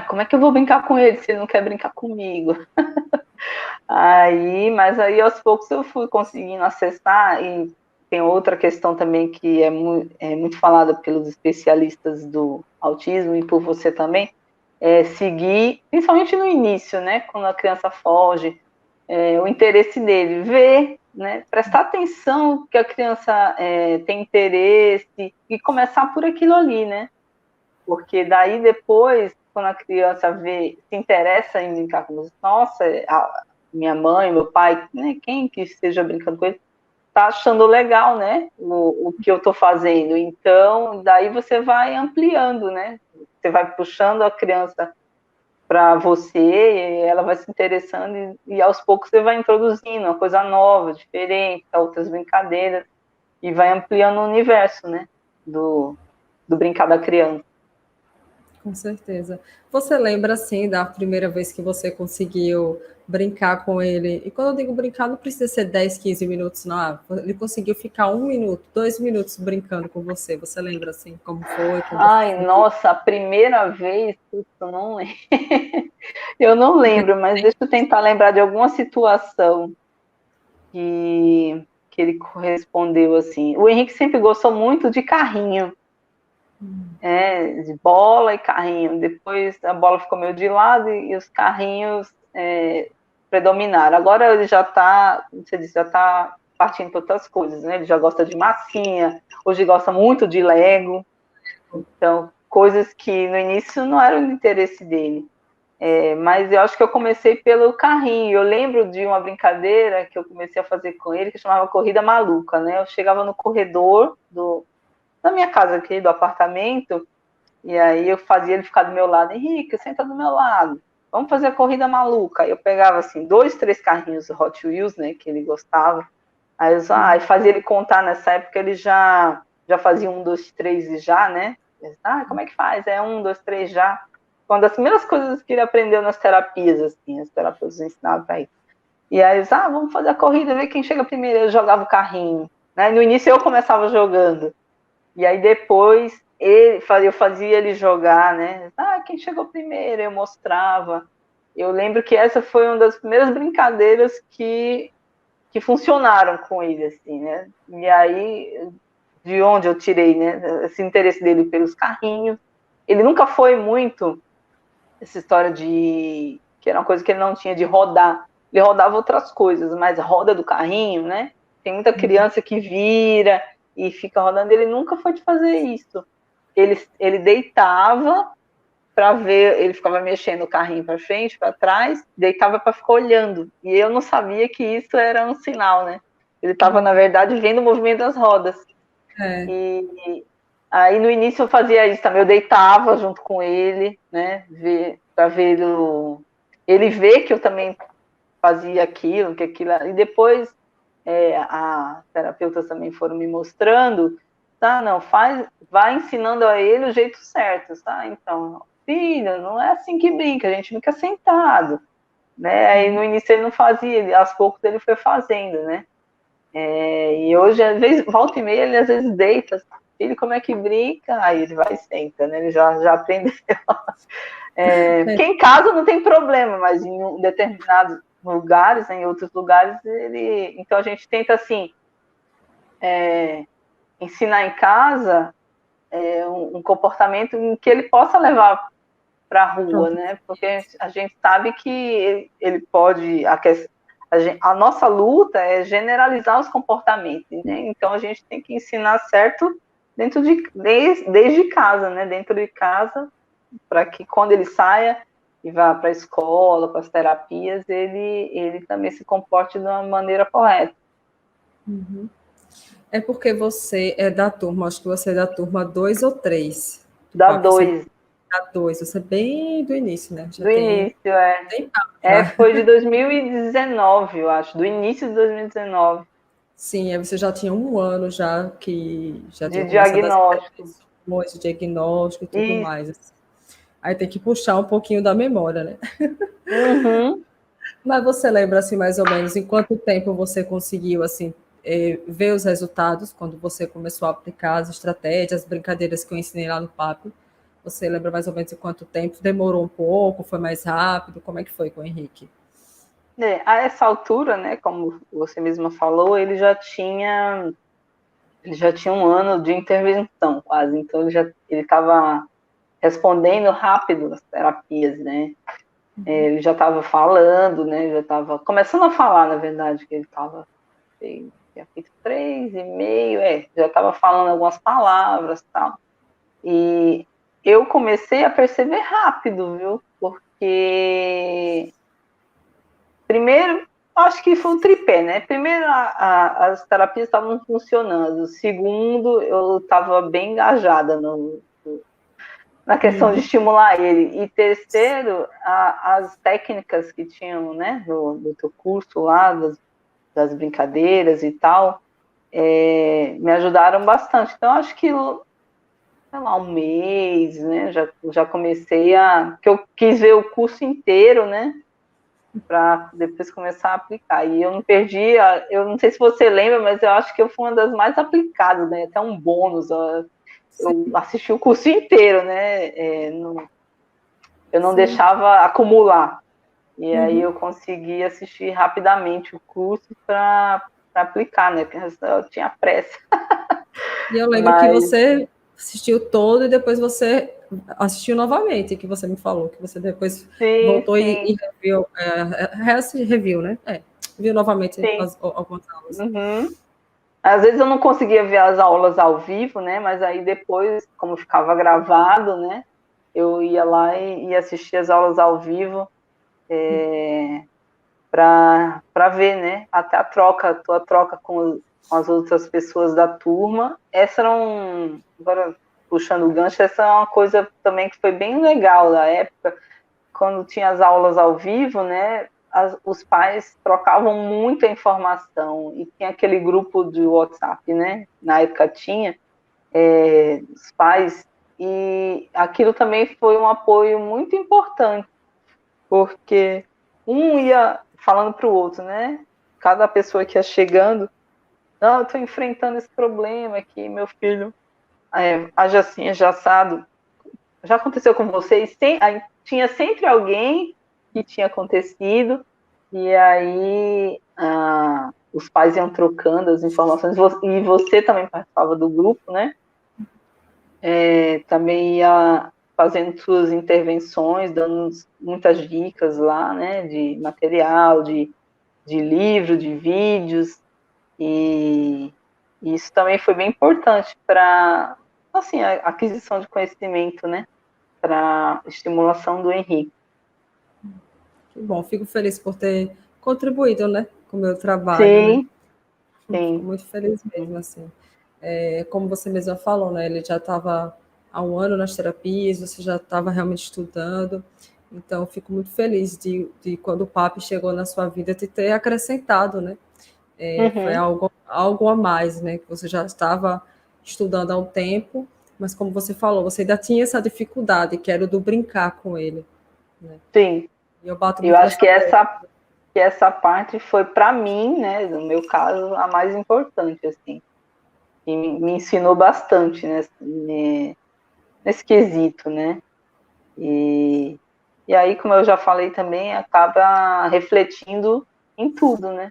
Como é que eu vou brincar com ele se ele não quer brincar comigo? Mas aí aos poucos eu fui conseguindo acessar, e tem outra questão também que é muito falada pelos especialistas do autismo e por você também, seguir, principalmente no início, né, quando a criança foge, o interesse dele, ver, né, prestar atenção que a criança tem interesse e começar por aquilo ali, né, porque daí depois, quando a criança se interessa em brincar com você, nossa, minha mãe, meu pai, né, quem que esteja brincando com ele, tá achando legal, né, o que eu tô fazendo. Então, daí você vai ampliando, né, você vai puxando a criança para você, e ela vai se interessando, e aos poucos você vai introduzindo uma coisa nova, diferente, outras brincadeiras, e vai ampliando o universo, né, do brincar da criança. Com certeza. Você lembra, assim, da primeira vez que você conseguiu brincar com ele? E quando eu digo brincar, não precisa ser 10, 15 minutos, não. Ele conseguiu ficar 1 minuto, 2 minutos brincando com você. Você lembra, assim, como foi? Como você Ai, sentiu? nossa, a primeira vez, putz, eu não lembro. Eu não lembro, mas deixa eu tentar lembrar de alguma situação que ele correspondeu assim. O Henrique sempre gostou muito de carrinho, de bola e carrinho. Depois a bola ficou meio de lado e os carrinhos predominaram. Agora ele já está, você disse, já está partindo para outras coisas, né? Ele já gosta de massinha, hoje gosta muito de Lego. Então, coisas que no início não eram do interesse dele. Mas eu acho que eu comecei pelo carrinho. Eu lembro de uma brincadeira que eu comecei a fazer com ele, que chamava Corrida Maluca, né? Eu chegava no corredor da minha casa aqui, do apartamento, e aí eu fazia ele ficar do meu lado. Henrique, senta do meu lado. Vamos fazer a Corrida Maluca. Eu pegava, assim, 2, 3 carrinhos Hot Wheels, né? Que ele gostava. Aí eu fazia ele contar. Nessa época ele já fazia 1, 2, 3 e já, né? Como é que faz? 1, 2, 3 já. Uma das primeiras coisas que ele aprendeu nas terapias, assim, as terapeutas ensinavam para ele. E aí, vamos fazer a corrida, ver quem chega primeiro. Eu jogava o carrinho, né? No início eu começava jogando. E aí depois eu fazia ele jogar, né? Quem chegou primeiro, eu mostrava. Eu lembro que essa foi uma das primeiras brincadeiras que funcionaram com ele, assim, né? E aí, de onde eu tirei, né? Esse interesse dele pelos carrinhos. Ele nunca foi muito essa história que era uma coisa que ele não tinha, de rodar. Ele rodava outras coisas, mas a roda do carrinho, né? Tem muita criança que vira e fica rodando. Ele nunca foi de fazer isso. Ele deitava para ver, ele ficava mexendo o carrinho para frente, para trás, deitava para ficar olhando. E eu não sabia que isso era um sinal, né? Ele estava, na verdade, vendo o movimento das rodas. E aí no início eu fazia isso também, eu deitava junto com ele, né, para ver ele ver que eu também fazia aquilo, e depois a terapeutas também foram me mostrando, vai ensinando a ele o jeito certo, tá? Então, filho, não é assim que brinca, a gente fica sentado, né? Aí no início ele não fazia, aos poucos ele foi fazendo, né? E hoje, às vezes, volta e meia, ele às vezes deita, filho, como é que brinca? Aí ele vai e senta, né? Ele já aprendeu. Porque em casa não tem problema, mas em determinados lugares, em outros lugares, então a gente tenta, assim, ensinar em casa um comportamento em que ele possa levar para a rua, né? Porque a gente sabe que ele pode... A nossa luta é generalizar os comportamentos, né? Então a gente tem que ensinar certo desde casa, né? Dentro de casa, para que quando ele saia e vá para a escola, para as terapias, ele também se comporte de uma maneira correta. Uhum. É porque você é da turma, acho que você é da turma 2 ou 3. Da 2. Da 2, você é bem do início, né? Do início, foi de 2019, eu acho, do início de 2019. Sim, aí você já tinha 1 ano já que já de tinha começado diagnóstico. de diagnóstico e tudo mais. Assim. Aí tem que puxar um pouquinho da memória, né? Uhum. Mas você lembra, assim, mais ou menos, em quanto tempo você conseguiu, assim, ver os resultados quando você começou a aplicar as estratégias, as brincadeiras que eu ensinei lá no papo? Você lembra mais ou menos em quanto tempo? Demorou um pouco? Foi mais rápido? Como é que foi com o Henrique? A essa altura, né, como você mesma falou, ele já tinha 1 ano de intervenção, quase. Então ele estava respondendo rápido as terapias, né? Ele já estava falando, né? Já estava começando a falar, na verdade, que ele estava tinha feito 3,5, já estava falando algumas palavras, tal. E eu comecei a perceber rápido, viu? Porque primeiro, acho que foi um tripé, né? Primeiro, as terapias estavam funcionando. Segundo, eu estava bem engajada na questão de estimular ele. E terceiro, as técnicas que tinham, né, do teu curso lá, das brincadeiras e tal, me ajudaram bastante. Então, acho que, sei lá, 1 mês, né, já comecei que eu quis ver o curso inteiro, né, para depois começar a aplicar. E eu não perdi, eu não sei se você lembra, mas eu acho que eu fui uma das mais aplicadas, né, até um bônus, eu assisti o curso inteiro, né, eu não deixava acumular. E aí eu consegui assistir rapidamente o curso para aplicar, né, porque eu tinha pressa. E eu lembro que você assistiu todo e depois você assistiu novamente, que você me falou, que você depois voltou e reviu, reviu, né? Viu novamente algumas aulas. Uhum. Às vezes eu não conseguia ver as aulas ao vivo, né? Mas aí depois, como ficava gravado, né? eu ia lá e assistia as aulas ao vivo, para ver, né? Até a tua troca com as outras pessoas da turma. Essa era agora puxando o gancho, essa é uma coisa também que foi bem legal da época, quando tinha as aulas ao vivo, né? Os pais trocavam muita informação e tinha aquele grupo de WhatsApp, né? Na época tinha os pais, e aquilo também foi um apoio muito importante, porque um ia falando para o outro, né? Cada pessoa que ia chegando, não, eu estou enfrentando esse problema aqui, meu filho age assim, age assado. Já aconteceu com vocês? Aí tinha sempre alguém que tinha acontecido, e aí os pais iam trocando as informações, e você também participava do grupo, né? Também ia fazendo suas intervenções, dando muitas dicas lá, né? De material, de livro, de vídeos, e isso também foi bem importante para, assim, a aquisição de conhecimento, né? Para estimulação do Henrique. Que bom, fico feliz por ter contribuído, né, com o meu trabalho, né? Sim, Fico sim. muito feliz mesmo, assim. Como você mesma falou, né, ele já estava há um ano nas terapias, você já estava realmente estudando, então fico muito feliz de quando o PAP chegou na sua vida, de ter acrescentado, né? Foi Uhum. algo a mais, né, que você já estava estudando há um tempo, mas como você falou, você ainda tinha essa dificuldade, que era o do brincar com ele, né? Sim, E eu bato eu muito acho nessa que tecla. essa parte foi para mim, né, no meu caso, a mais importante, assim, e me ensinou bastante, né, nesse quesito, né, e, e aí, como eu já falei também, acaba refletindo em tudo, né,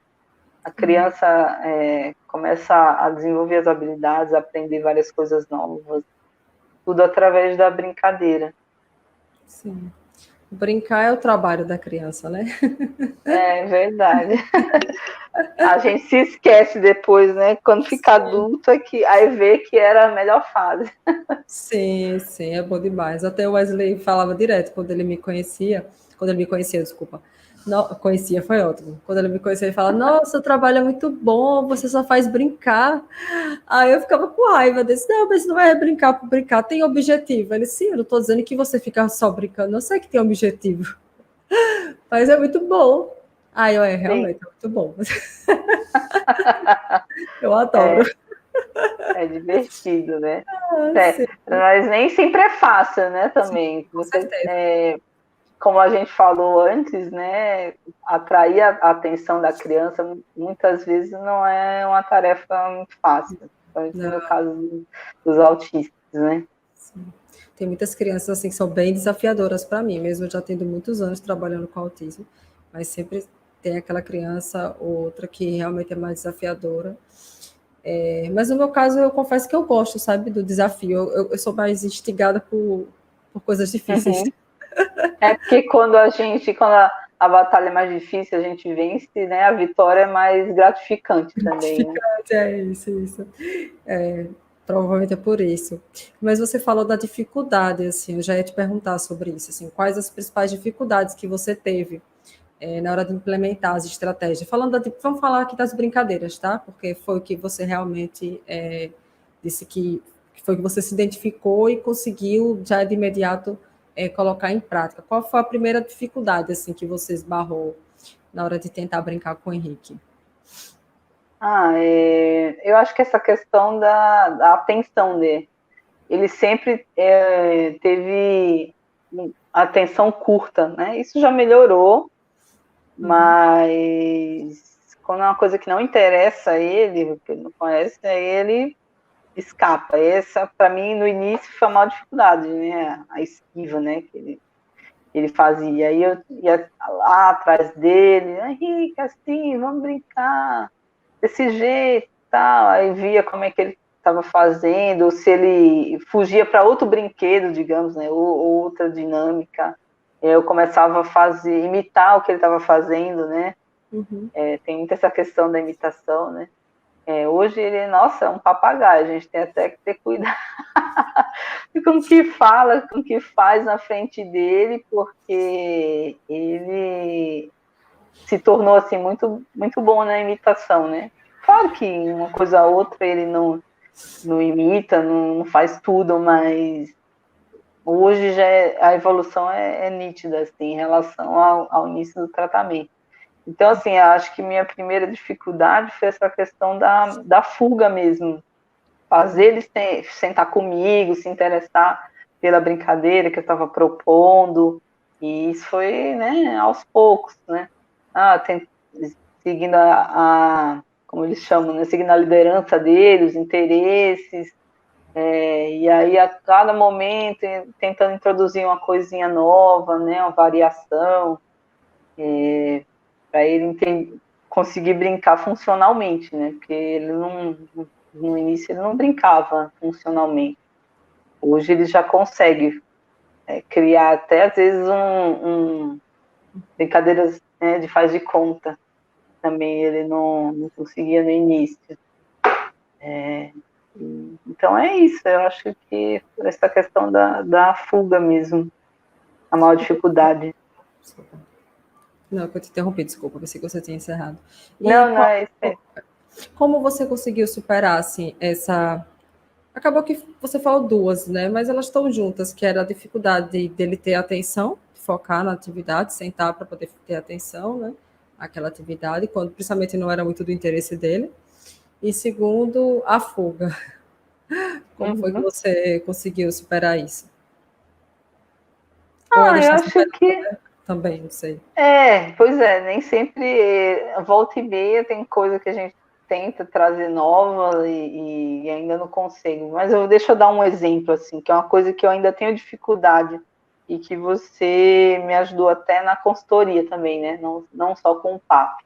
a criança começa a desenvolver as habilidades, a aprender várias coisas novas, tudo através da brincadeira. Sim. Brincar é o trabalho da criança, né? É verdade. A gente se esquece depois, né? Quando fica Sim, adulto, aí vê que era a melhor fase. sim, sim, é bom demais. Até o Wesley falava direto quando ele me conhecia, desculpa. Não, conhecia, foi ótimo. Quando ele me conhecia, ele falava: Nossa, o trabalho é muito bom, você só faz brincar. Aí eu ficava com raiva desse: Não, mas não é brincar por brincar, tem objetivo. Ele: Sim, eu não estou dizendo que você fica só brincando, eu sei que tem objetivo, mas é muito bom. Aí eu: Sim, realmente, é muito bom. Eu adoro. é, é divertido, né? Sim, Mas nem sempre é fácil, né? sim, Também. com Você, certeza. como a gente falou antes, né? Atrair a atenção da criança muitas vezes não é uma tarefa muito fácil, principalmente no Não, caso dos autistas, né? sim. Tem muitas crianças assim que são bem desafiadoras para mim, mesmo eu já tendo muitos anos trabalhando com autismo, mas sempre tem aquela criança ou outra que realmente é mais desafiadora. Mas no meu caso, eu confesso que eu gosto, sabe, do desafio. Eu sou mais instigada por coisas difíceis. Uhum. É porque quando a batalha é mais difícil, a gente vence, né? A vitória é mais gratificante também, né? Gratificante, é isso, isso. Provavelmente é por isso. Mas você falou da dificuldade, assim, eu já ia te perguntar sobre isso, assim, quais as principais dificuldades que você teve na hora de implementar as estratégias. Vamos falar aqui das brincadeiras, tá? Porque foi o que você realmente disse que foi que você se identificou e conseguiu já de imediato colocar em prática. Qual foi a primeira dificuldade assim que você esbarrou na hora de tentar brincar com o Henrique? Eu acho que essa questão da atenção dele. Ele sempre teve atenção curta, né? Isso já melhorou, Uhum. mas quando é uma coisa que não interessa a ele, que ele não conhece, aí ele escapa. Essa, para mim, no início foi a maior dificuldade, né? A esquiva, né? Que ele fazia. Aí eu ia lá atrás dele, Henrique, assim, vamos brincar desse jeito, tal. Aí via como é que ele estava fazendo, ou se ele fugia para outro brinquedo, digamos, né? Ou outra dinâmica. Eu começava a imitar o que ele estava fazendo, né? Uhum. Tem muita essa questão da imitação, né? Hoje ele, nossa, é um papagaio, a gente tem até que ter cuidado com o que fala, com o que faz na frente dele, porque ele se tornou assim muito, muito bom na imitação, né? Claro que uma coisa ou outra ele não imita, não faz tudo, mas hoje já a evolução é nítida assim, em relação ao início do tratamento. Então, assim, eu acho que minha primeira dificuldade foi essa questão da fuga mesmo. Fazer ele sentar comigo, se interessar pela brincadeira que eu estava propondo. E isso foi, né, aos poucos, né? Seguindo como eles chamam, né, seguindo a liderança dele, os interesses. E aí, a cada momento, tentando introduzir uma coisinha nova, né, uma variação, para ele conseguir brincar funcionalmente, né? Porque ele no início ele não brincava funcionalmente. Hoje ele já consegue criar até às vezes brincadeiras, né, de faz de conta. Também ele não conseguia no início. Então é isso, eu acho que essa questão da fuga mesmo, a maior dificuldade. Não, eu te interrompi, desculpa, pensei que você tinha encerrado. E Não é isso. como você conseguiu superar, assim, essa... Acabou que você falou duas, né? Mas elas estão juntas, que era a dificuldade dele ter atenção, focar na atividade, sentar para poder ter atenção, né? Aquela atividade, quando principalmente não era muito do interesse dele. E segundo, a fuga. Como foi que você conseguiu superar isso? Ou ainda Eu está acho superando, que né? Também, não sei. pois é, nem sempre volta e meia tem coisa que a gente tenta trazer nova e ainda não consigo. Mas deixa eu dar um exemplo, assim, que é uma coisa que eu ainda tenho dificuldade e que você me ajudou até na consultoria também, né? Não só com o papo.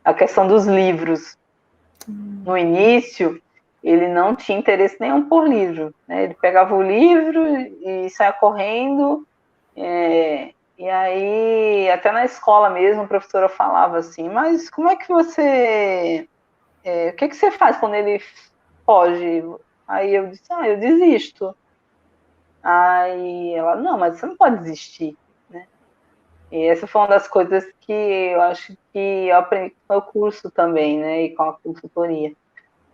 A questão dos livros. No início, ele não tinha interesse nenhum por livro, né? Ele pegava o livro e saia correndo, e aí, até na escola mesmo, a professora falava assim, mas como é que você... o que você faz quando ele foge? Aí eu disse, eu desisto. Aí ela, não, mas você não pode desistir, né? E essa foi uma das coisas que eu acho que eu aprendi com o meu curso também, né? E com a consultoria.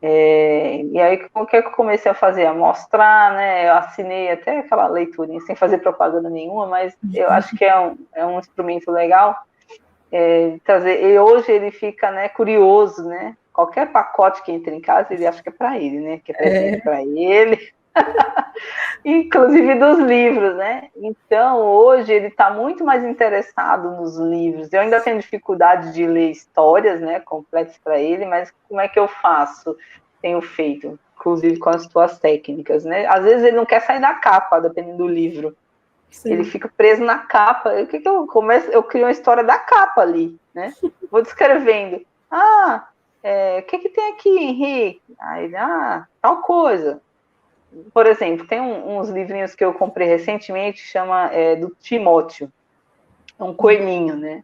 E aí, o que eu comecei a fazer? A mostrar, né? Eu assinei até aquela leiturinha, sem fazer propaganda nenhuma, mas eu acho que é um instrumento legal trazer. E hoje ele fica, né, curioso, né? Qualquer pacote que entra em casa, ele acha que é para ele, né? Que é presente para ele. Inclusive dos livros, né? Então, hoje ele está muito mais interessado nos livros. Eu ainda tenho dificuldade de ler histórias, né, completas para ele, mas como é que eu faço? Tenho feito, inclusive com as tuas técnicas, né? Às vezes ele não quer sair da capa, dependendo do livro. Sim. Ele fica preso na capa. O que eu começo? Eu crio uma história da capa ali, né? Vou descrevendo. O que tem aqui, Henrique? Aí, tal coisa. Por exemplo, tem uns livrinhos que eu comprei recentemente, chama do Timóteo, é um coelhinho, né?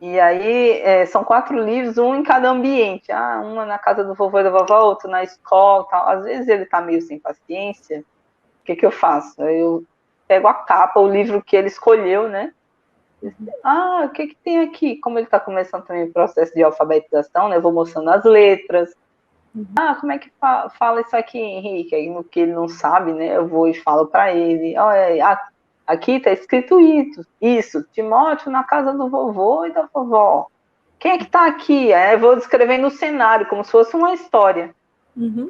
E aí são 4 livros, um em cada ambiente. Uma na casa do vovô e da vovó, outro na escola, tal. Às vezes ele tá meio sem paciência. O que eu faço? Eu pego a capa, o livro que ele escolheu, né? O que tem aqui? Como ele está começando também o processo de alfabetização, né? Eu vou mostrando as letras. Como é que fala isso aqui, Henrique? Aí, no que ele não sabe, né? Eu vou e falo para ele. Aqui está escrito isso. Timóteo na casa do vovô e da vovó. Quem é que está aqui? Eu vou descrevendo o cenário, como se fosse uma história. Uhum.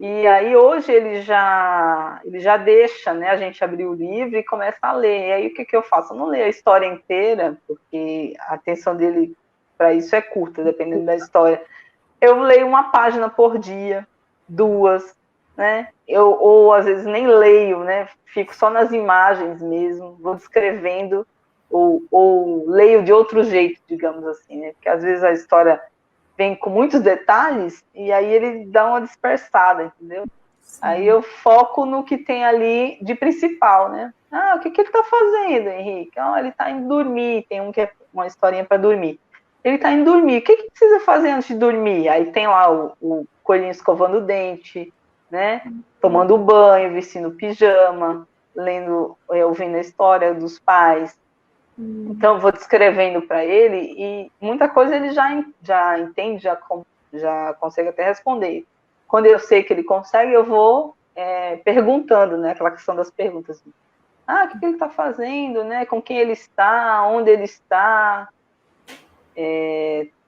E aí hoje ele já deixa, né, a gente abrir o livro e começa a ler. E aí o que eu faço? Eu não leio a história inteira, porque a atenção dele para isso é curta, dependendo da história. Eu leio uma página por dia, 2, né? Ou às vezes nem leio, né? Fico só nas imagens mesmo, vou descrevendo, ou leio de outro jeito, digamos assim, né? Porque às vezes a história vem com muitos detalhes e aí ele dá uma dispersada, entendeu? Sim. Aí eu foco no que tem ali de principal, né? O que ele está fazendo, Henrique? Ele está indo dormir, tem uma historinha para dormir. Ele está indo dormir, o que precisa fazer antes de dormir? Aí tem lá o coelhinho escovando o dente, né? tomando banho, vestindo pijama, lendo, ouvindo a história dos pais. Então, eu vou descrevendo para ele e muita coisa ele já entende, já consegue até responder. Quando eu sei que ele consegue, eu vou perguntando, né? Aquela questão das perguntas. O que ele está fazendo, né? Com quem ele está, onde ele está,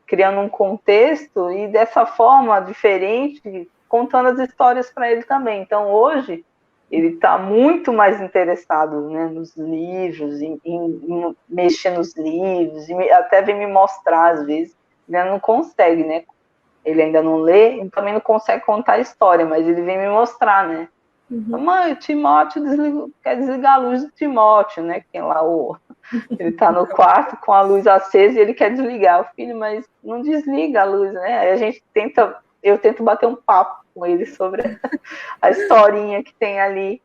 criando um contexto e dessa forma diferente, contando as histórias para ele também. Então, hoje, ele está muito mais interessado, né, nos livros, em mexer nos livros, até vem me mostrar, às vezes. Ele ainda não consegue, né? Ele ainda não lê, e também não consegue contar a história, mas ele vem me mostrar, né? Mãe, o Timóteo quer desligar a luz do Timóteo, né? Que tem lá ele está no quarto com a luz acesa e ele quer desligar. O filho, mas não desliga a luz, né? Aí eu tento bater um papo com ele sobre a historinha que tem ali.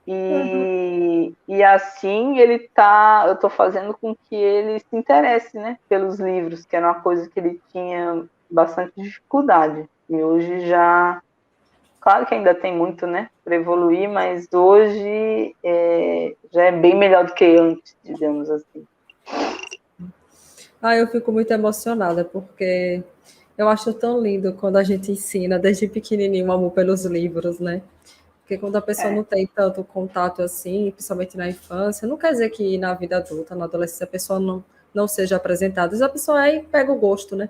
E assim eu estou fazendo com que ele se interesse, né, pelos livros, que era uma coisa que ele tinha bastante dificuldade. E hoje já, claro que ainda tem muito, né, para evoluir, mas hoje já é bem melhor do que antes, digamos assim. Eu fico muito emocionada, porque eu acho tão lindo quando a gente ensina desde pequenininho o amor pelos livros, né? Porque quando a pessoa não tem tanto contato assim, principalmente na infância, não quer dizer que na vida adulta, na adolescência, a pessoa não seja apresentada. Às vezes a pessoa aí pega o gosto, né?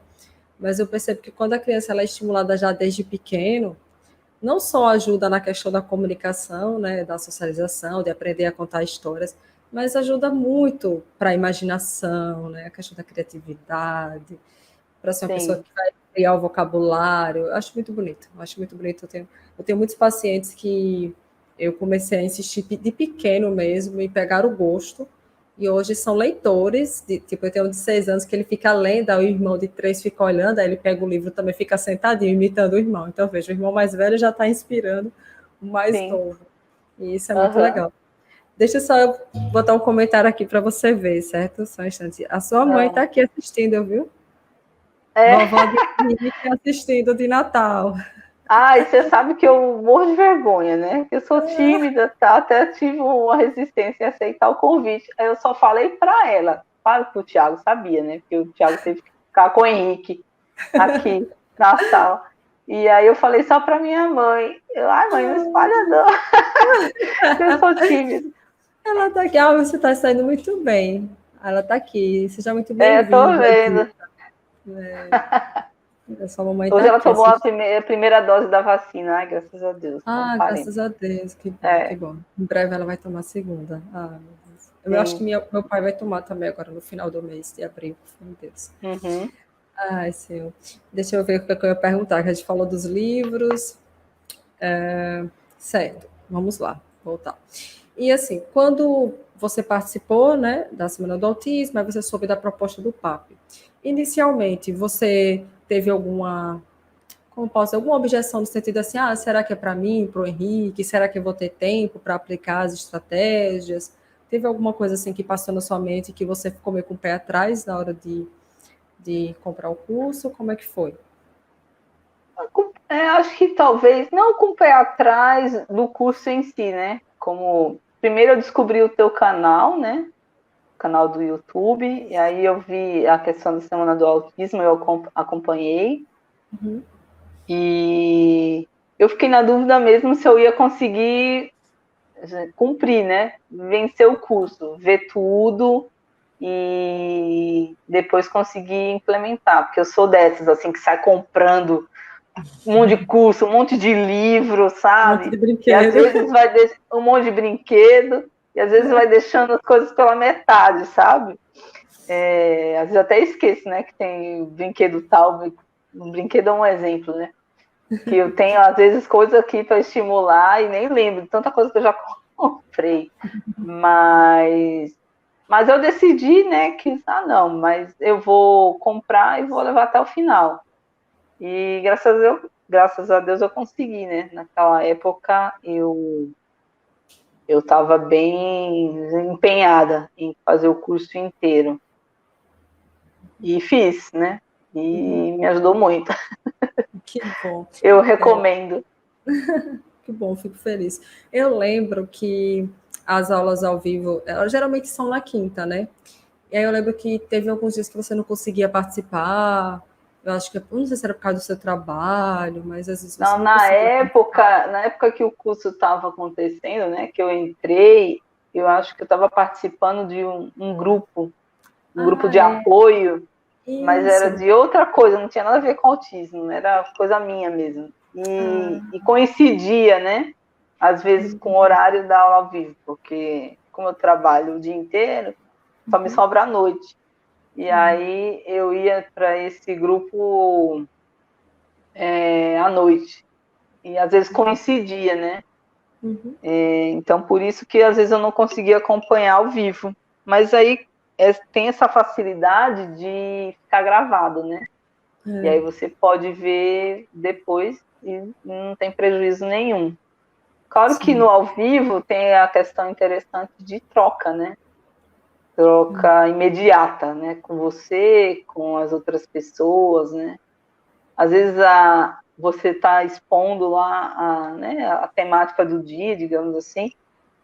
Mas eu percebo que quando a criança ela é estimulada já desde pequeno, não só ajuda na questão da comunicação, né, da socialização, de aprender a contar histórias, mas ajuda muito para a imaginação, né, a questão da criatividade, para ser uma pessoa que vai criar o vocabulário. Eu acho muito bonito, eu acho muito bonito. Eu tenho muitos pacientes que eu comecei a insistir de pequeno mesmo e pegar o gosto, e hoje são leitores, tipo, eu tenho um de 6 anos que ele fica lendo, aí o irmão de 3 fica olhando, aí ele pega o livro também, fica sentadinho, imitando o irmão. Então, veja, o irmão mais velho já está inspirando o mais novo. E isso é muito legal. Deixa só eu botar um comentário aqui para você ver, certo? Só um instante. A sua mãe está aqui assistindo, viu? Vovó de Henrique assistindo de Natal. E você sabe que eu morro de vergonha, né? Que eu sou tímida, tá? Até tive uma resistência em aceitar o convite. Aí eu só falei para ela. Claro que o Thiago sabia, né? Porque o Thiago teve que ficar com o Henrique aqui na sala. E aí eu falei só para minha mãe. Mãe, não espalha não. Eu sou tímida. Ela tá aqui. Você tá saindo muito bem. Ela tá aqui. Seja muito bem-vinda. Tô vendo. Sua mamãe Hoje tá ela aqui tomou a primeira dose da vacina. Ai, graças a Deus. Graças a Deus. Que bom, que bom. Em breve ela vai tomar a segunda. Meu Deus. Eu acho que meu pai vai tomar também agora no final do mês de abril. Meu Deus. Senhor. Deixa eu ver o que eu ia perguntar, que a gente falou dos livros. Certo, vamos lá, voltar. E assim, quando você participou, né, da Semana do Autismo, aí você soube da proposta do PAP. Inicialmente, você teve alguma objeção no sentido assim, será que é para mim, para o Henrique? Será que eu vou ter tempo para aplicar as estratégias? Teve alguma coisa assim que passou na sua mente que você ficou meio com o pé atrás na hora de comprar o curso? Como é que foi? Acho que talvez, não com o pé atrás do curso em si, né? Como, primeiro eu descobri o teu canal, né? O canal do YouTube, e aí eu vi a questão da Semana do Autismo, eu acompanhei. E eu fiquei na dúvida mesmo se eu ia conseguir cumprir, né? Vencer o curso, ver tudo e depois conseguir implementar, porque eu sou dessas, assim, que sai comprando um monte de curso, um monte de livro, sabe? Um monte de brinquedo. E às vezes vai um monte de brinquedo, e às vezes vai deixando as coisas pela metade, sabe? Às vezes até esqueço, né, que tem brinquedo tal, um brinquedo é um exemplo, né? Que eu tenho, às vezes, coisas aqui para estimular e nem lembro de tanta coisa que eu já comprei. Mas eu decidi, né, que, não, mas eu vou comprar e vou levar até o final. E graças a Deus eu consegui, né? Naquela época eu estava bem empenhada em fazer o curso inteiro. E fiz, né? E me ajudou muito. Que bom. Eu recomendo. Que bom, fico feliz. Eu lembro que as aulas ao vivo, elas geralmente são na quinta, né? E aí eu lembro que teve alguns dias que você não conseguia participar. Eu acho que, não sei se era por causa do seu trabalho, mas às vezes você Não, não conseguia participar. na época que o curso estava acontecendo, né, que eu entrei, eu acho que eu estava participando de um grupo Ah, de é. apoio, mas era Isso. de outra coisa, não tinha nada a ver com autismo, era coisa minha mesmo. E Ah, coincidia, né, às vezes com o horário da aula ao vivo, porque como eu trabalho o dia inteiro, só me sobra à noite. E aí eu ia para esse grupo à noite. E às vezes coincidia, né? uhum, Então, por isso que às vezes eu não conseguia acompanhar ao vivo. Mas aí tem essa facilidade de ficar gravado, né? E aí você pode ver depois e não tem prejuízo nenhum. Claro que sim. no ao vivo tem a questão interessante de troca, né? Troca imediata, né? Com você, com as outras pessoas, né? Às vezes você está expondo lá né, a temática do dia, digamos assim,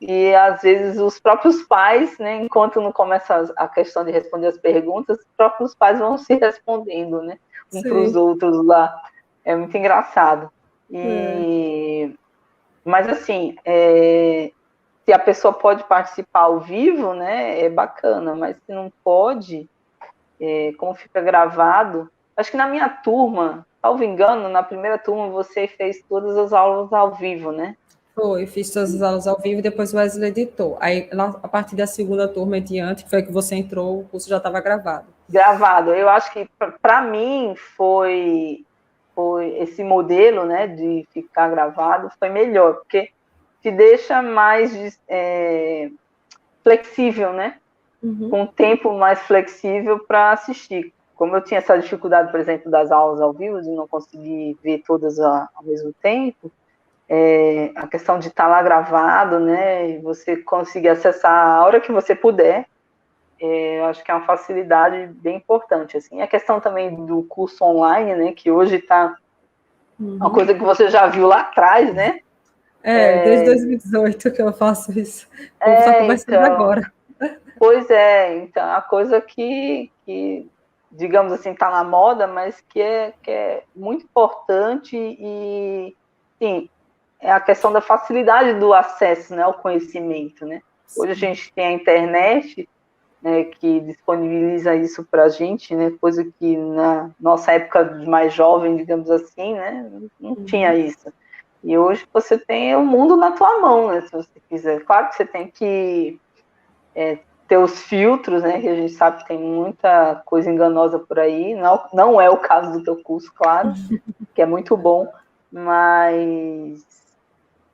e às vezes os próprios pais, né, enquanto não começa a questão de responder as perguntas, os próprios pais vão se respondendo, né, um para os Sim. outros lá. É muito engraçado. É. Mas assim, se a pessoa pode participar ao vivo, né, é bacana, mas se não pode, como fica gravado. Acho que na minha turma, salvo engano, na primeira turma você fez todas as aulas ao vivo, né? Foi, fiz todas as aulas ao vivo e depois o Wesley editou. Aí, a partir da segunda turma em diante, que foi que você entrou, o curso já estava gravado. Gravado. Eu acho que para mim foi esse modelo, né, de ficar gravado foi melhor, porque te deixa mais flexível, né? Uhum. Com um tempo mais flexível para assistir. Como eu tinha essa dificuldade, por exemplo, das aulas ao vivo, de não conseguir ver todas ao mesmo tempo, a questão de estar lá gravado, né, e você conseguir acessar a hora que você puder, eu acho que é uma facilidade bem importante, assim. A questão também do curso online, né, que hoje está uma Uhum. coisa que você já viu lá atrás, né? Desde 2018 que eu faço isso. O povo está começando Então, agora. pois então, é uma coisa que digamos assim, está na moda, mas que é muito importante e, sim, é a questão da facilidade do acesso, né, ao conhecimento, né? Hoje a gente tem a internet, né, que disponibiliza isso para a gente, né, coisa que na nossa época de mais jovem, digamos assim, né, não tinha isso. E hoje você tem o mundo na tua mão, né, se você quiser. Claro que você tem que ter os filtros, né, que a gente sabe que tem muita coisa enganosa por aí. Não é o caso do teu curso, claro, que é muito bom, mas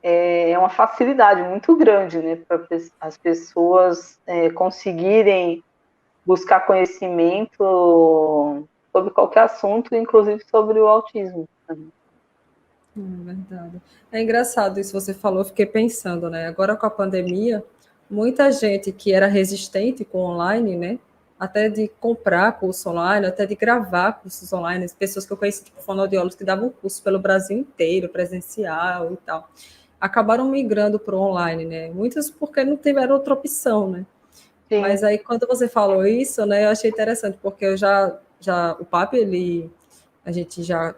é uma facilidade muito grande, né, para as pessoas conseguirem buscar conhecimento sobre qualquer assunto, inclusive sobre o autismo. Verdade. É engraçado isso que você falou, eu fiquei pensando, né? Agora com a pandemia, muita gente que era resistente com online, né? Até de comprar curso online, até de gravar cursos online, as pessoas que eu conheci, tipo fonoaudiólogos, que davam curso pelo Brasil inteiro, presencial e tal, acabaram migrando para o online, né? Muitos porque não tiveram outra opção, né? Mas Sim, aí quando você falou isso, né, eu achei interessante, porque eu já o PAP, a gente já,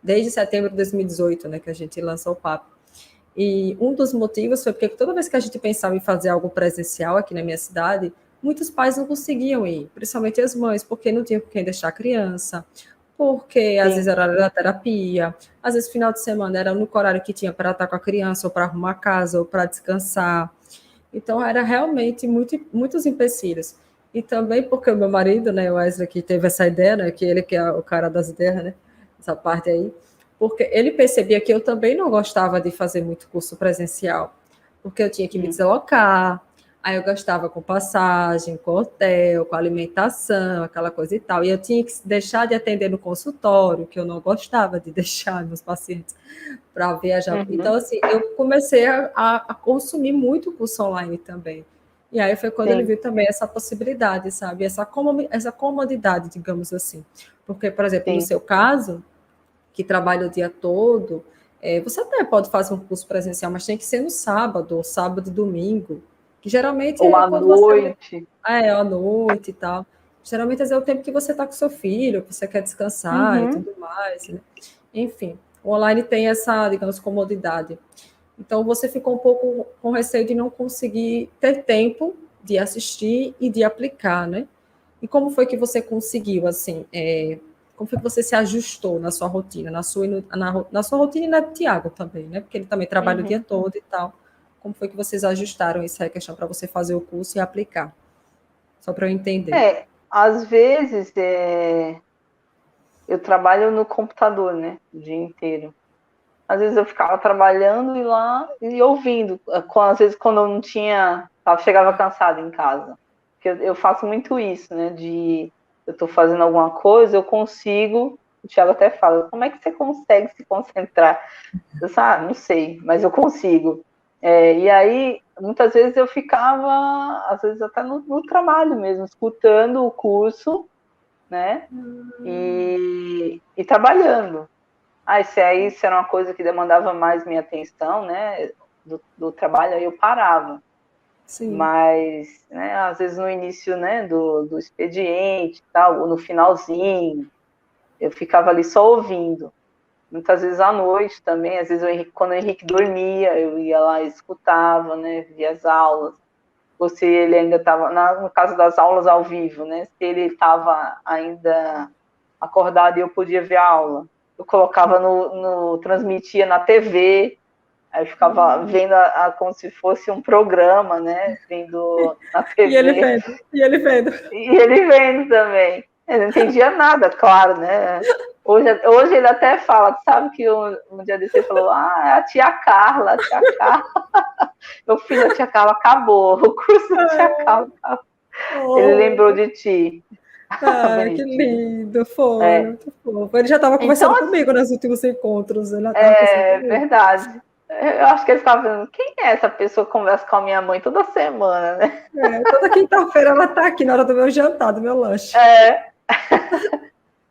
desde setembro de 2018, né, que a gente lançou o PAP. E um dos motivos foi porque toda vez que a gente pensava em fazer algo presencial aqui na minha cidade, muitos pais não conseguiam ir, principalmente as mães, porque não tinham com quem deixar a criança, porque às vezes sim, era hora da terapia, às vezes final de semana era no horário que tinha para estar com a criança, ou para arrumar a casa, ou para descansar. Então, era realmente muitos empecilhos. E também porque o meu marido, né, o Wesley, que teve essa ideia, né, que ele que é o cara das ideias, né, essa parte aí, porque ele percebia que eu também não gostava de fazer muito curso presencial, porque eu tinha que me sim, deslocar, aí eu gastava com passagem, com hotel, com alimentação, aquela coisa e tal, e eu tinha que deixar de atender no consultório, que eu não gostava de deixar meus pacientes para viajar. Então, uhum, assim, eu comecei a consumir muito curso online também. E aí foi quando ele sim, viu também essa possibilidade, sabe? Essa comodidade, digamos assim. Porque, por exemplo, no sim, seu caso, que trabalha o dia todo, Você até pode fazer um curso presencial, mas tem que ser no sábado, ou sábado e domingo, que geralmente Ou é à quando você... noite. à noite e tal. Geralmente é o tempo que você está com seu filho, que você quer descansar e Uhum. tudo mais, né? Enfim, o online tem essa, digamos, comodidade. Então, você ficou um pouco com receio de não conseguir ter tempo de assistir e de aplicar, né? E como foi que você conseguiu, assim, como foi que você se ajustou na sua rotina, na sua rotina e na do Tiago também, né? Porque ele também trabalha o dia Uhum. todo e tal. Como foi que vocês ajustaram essa questão para você fazer o curso e aplicar? Só para eu entender. Às vezes eu trabalho no computador, né, o dia inteiro. Às vezes eu ficava trabalhando e lá e ouvindo. Às vezes quando eu não tinha, eu chegava cansada em casa. Porque eu faço muito isso, né, eu estou fazendo alguma coisa, eu consigo. O Thiago até fala, como é que você consegue se concentrar? Eu não sei, mas eu consigo. E aí, muitas vezes eu ficava, às vezes até no trabalho mesmo, escutando o curso, né? E trabalhando. Isso era uma coisa que demandava mais minha atenção, né? Do trabalho, aí eu parava. Sim. Mas, né, às vezes no início, né, do expediente, tal, ou no finalzinho, eu ficava ali só ouvindo. Muitas vezes à noite também, às vezes quando o Henrique dormia, eu ia lá e escutava, né, via as aulas. Ou se ele ainda estava, no caso das aulas ao vivo, né, se ele estava ainda acordado e eu podia ver a aula. Eu colocava transmitia na TV, aí ficava vendo como se fosse um programa, né, vindo na E ele TV. vendo, e ele vendo. E ele vendo também. Ele não entendia nada, claro, né? Hoje ele até fala, sabe que um dia desse ele falou, é a tia Carla, a tia Carla. Meu filho, a tia Carla acabou, o curso da tia Carla acabou. Ele lembrou Oh, de ti. que Bonitinho. lindo, foi É. muito fofo. Ele já estava Então, conversando comigo nos últimos encontros, ele já estava conversando é comigo. verdade. Eu acho que ele ficava vendo, quem é essa pessoa que conversa com a minha mãe toda semana, né? Toda quinta-feira ela está aqui na hora do meu jantar, do meu lanche.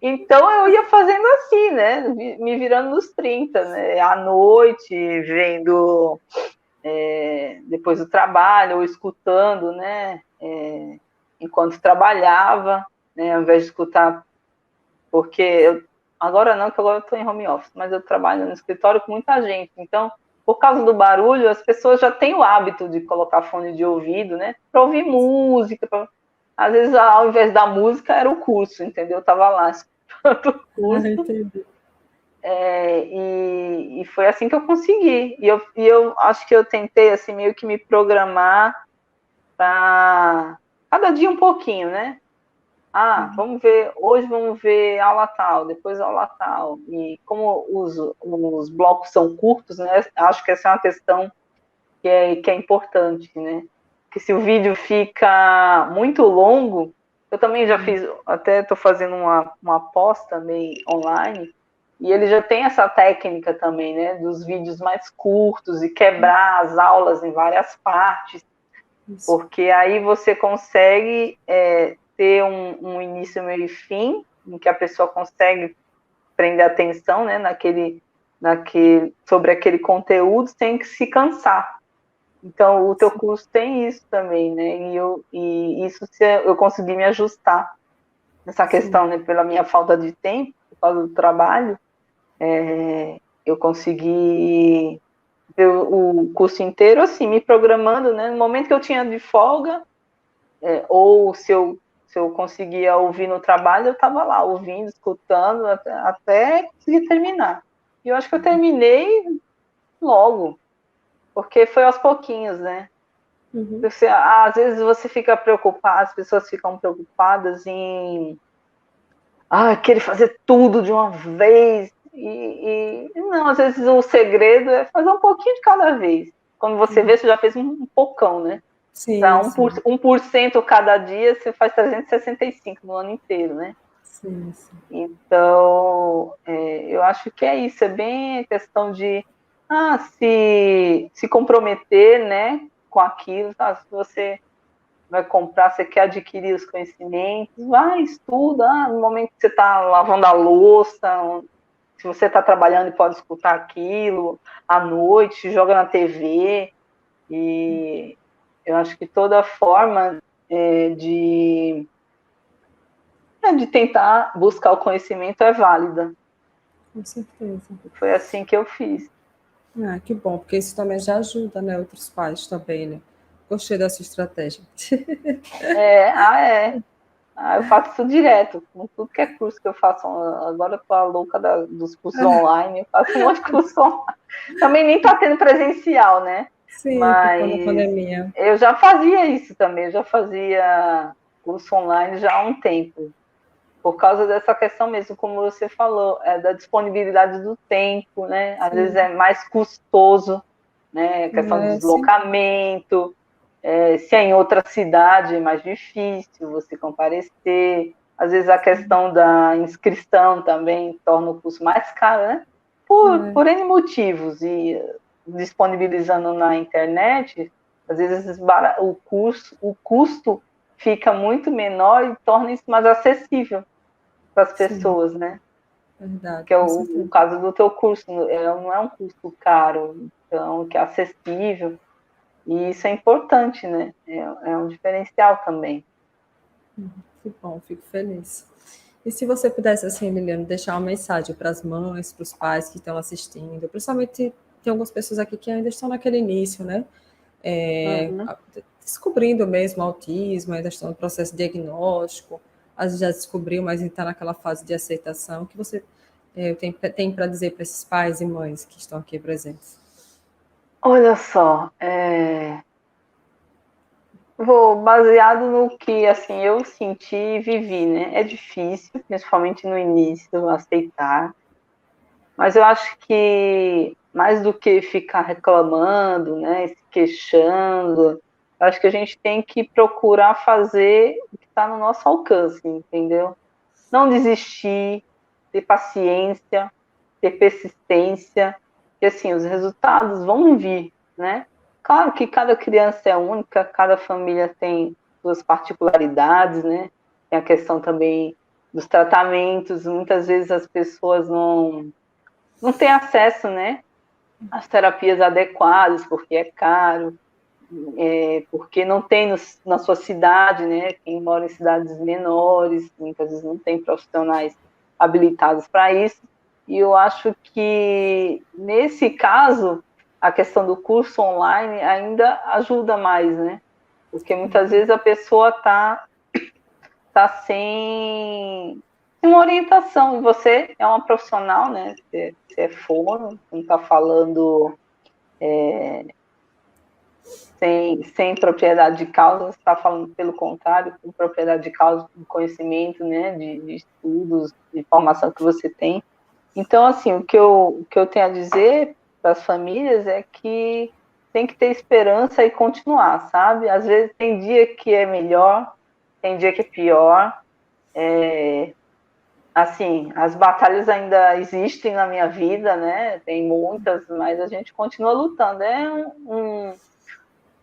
Então eu ia fazendo assim, né? Me virando nos 30, né? À noite, vendo depois do trabalho, ou escutando, né? Enquanto trabalhava, né? Ao invés de escutar, porque agora não, que agora eu estou em home office, mas eu trabalho no escritório com muita gente. Então, por causa do barulho, as pessoas já têm o hábito de colocar fone de ouvido, né? Para ouvir música. Às vezes, ao invés da música, era o curso, entendeu? Eu estava lá escutando o curso. Entendi. E foi assim que eu consegui. E eu acho que eu tentei assim meio que me programar para cada dia um pouquinho, né? Vamos ver, hoje vamos ver aula tal, depois aula tal. E como os blocos são curtos, né? Acho que essa é uma questão que é importante, né? Que se o vídeo fica muito longo, eu também já fiz, até estou fazendo uma pós também online, e ele já tem essa técnica também, né? Dos vídeos mais curtos e quebrar as aulas em várias partes, Isso. porque aí você consegue ter um início, meio e fim, em que a pessoa consegue prender atenção, né? Sobre aquele conteúdo sem que se cansar. Então, o teu curso tem isso também, né? E isso eu consegui me ajustar nessa Sim. questão, né? Pela minha falta de tempo, por causa do trabalho, eu consegui ver o curso inteiro assim, me programando, né? No momento que eu tinha de folga, ou se eu conseguia ouvir no trabalho, eu estava lá ouvindo, escutando, até conseguir terminar. E eu acho que eu terminei logo, porque foi aos pouquinhos, né? Uhum. Às vezes você fica preocupado, as pessoas ficam preocupadas em querer fazer tudo de uma vez. E não, às vezes o segredo é fazer um pouquinho de cada vez. Quando você vê, você já fez um pocão, né? Para Sim, sim. 1% cada dia, você faz 365 no ano inteiro, né? Sim, sim. Então, eu acho que é isso, é bem questão de se comprometer, né, com aquilo. Se você vai comprar, você quer adquirir os conhecimentos, vai, estuda. No momento que você está lavando a louça, se você está trabalhando e pode escutar aquilo à noite, joga na TV, e eu acho que toda forma de tentar buscar o conhecimento é válida. Com certeza. Foi assim que eu fiz. Ah, que bom, porque isso também já ajuda, né, outros pais também, né? Gostei dessa estratégia. Eu faço isso direto, com tudo que é curso que eu faço. Agora eu tô a louca dos cursos online, eu faço um monte de curso online. Também nem tá tendo presencial, né? Sim, por conta da Mas pandemia. eu já fazia isso também, eu já fazia curso online já há um tempo. Por causa dessa questão mesmo, como você falou, da disponibilidade do tempo, né? Às vezes é mais custoso, né? A questão do Sim, deslocamento, se é em outra cidade é mais difícil você comparecer. Às vezes a questão da inscrição também torna o curso mais caro, né? Por N motivos. E disponibilizando na internet, às vezes o custo fica muito menor e torna isso mais acessível para as sim, pessoas, né? verdade, Que é com o certeza. caso do teu curso, não é um custo caro, então, que é acessível, e isso é importante, né? É um diferencial também. Que bom, fico feliz. E se você pudesse, assim, Emiliano, deixar uma mensagem para as mães, para os pais que estão assistindo, principalmente tem algumas pessoas aqui que ainda estão naquele início, né? Uhum. Descobrindo mesmo o autismo, ainda estão no processo diagnóstico, às vezes já descobriu, mas ainda está naquela fase de aceitação. O que você tem para dizer para esses pais e mães que estão aqui presentes? Olha só, vou baseado no que assim eu senti e vivi, né? É difícil, principalmente no início, aceitar, mas eu acho que mais do que ficar reclamando, né, se queixando, eu acho que a gente tem que procurar fazer o que está no nosso alcance, entendeu? Não desistir, ter paciência, ter persistência, que assim, os resultados vão vir, né? Claro que cada criança é única, cada família tem suas particularidades, né? Tem a questão também dos tratamentos, muitas vezes as pessoas não têm acesso, né, às terapias adequadas, porque é caro, porque não tem na sua cidade, né? Quem mora em cidades menores, muitas vezes não tem profissionais habilitados para isso. E eu acho que, nesse caso, a questão do curso online ainda ajuda mais, né? Porque muitas vezes a pessoa tá sem uma orientação, e você é uma profissional, né? Você é fono, não está falando sem propriedade de causa, você está falando pelo contrário, com propriedade de causa, com conhecimento, né, de estudos, de informação que você tem. Então, assim, o que eu tenho a dizer para as famílias é que tem que ter esperança e continuar, sabe? Às vezes tem dia que é melhor, tem dia que é pior. Assim, as batalhas ainda existem na minha vida, né? Tem muitas, mas a gente continua lutando. É um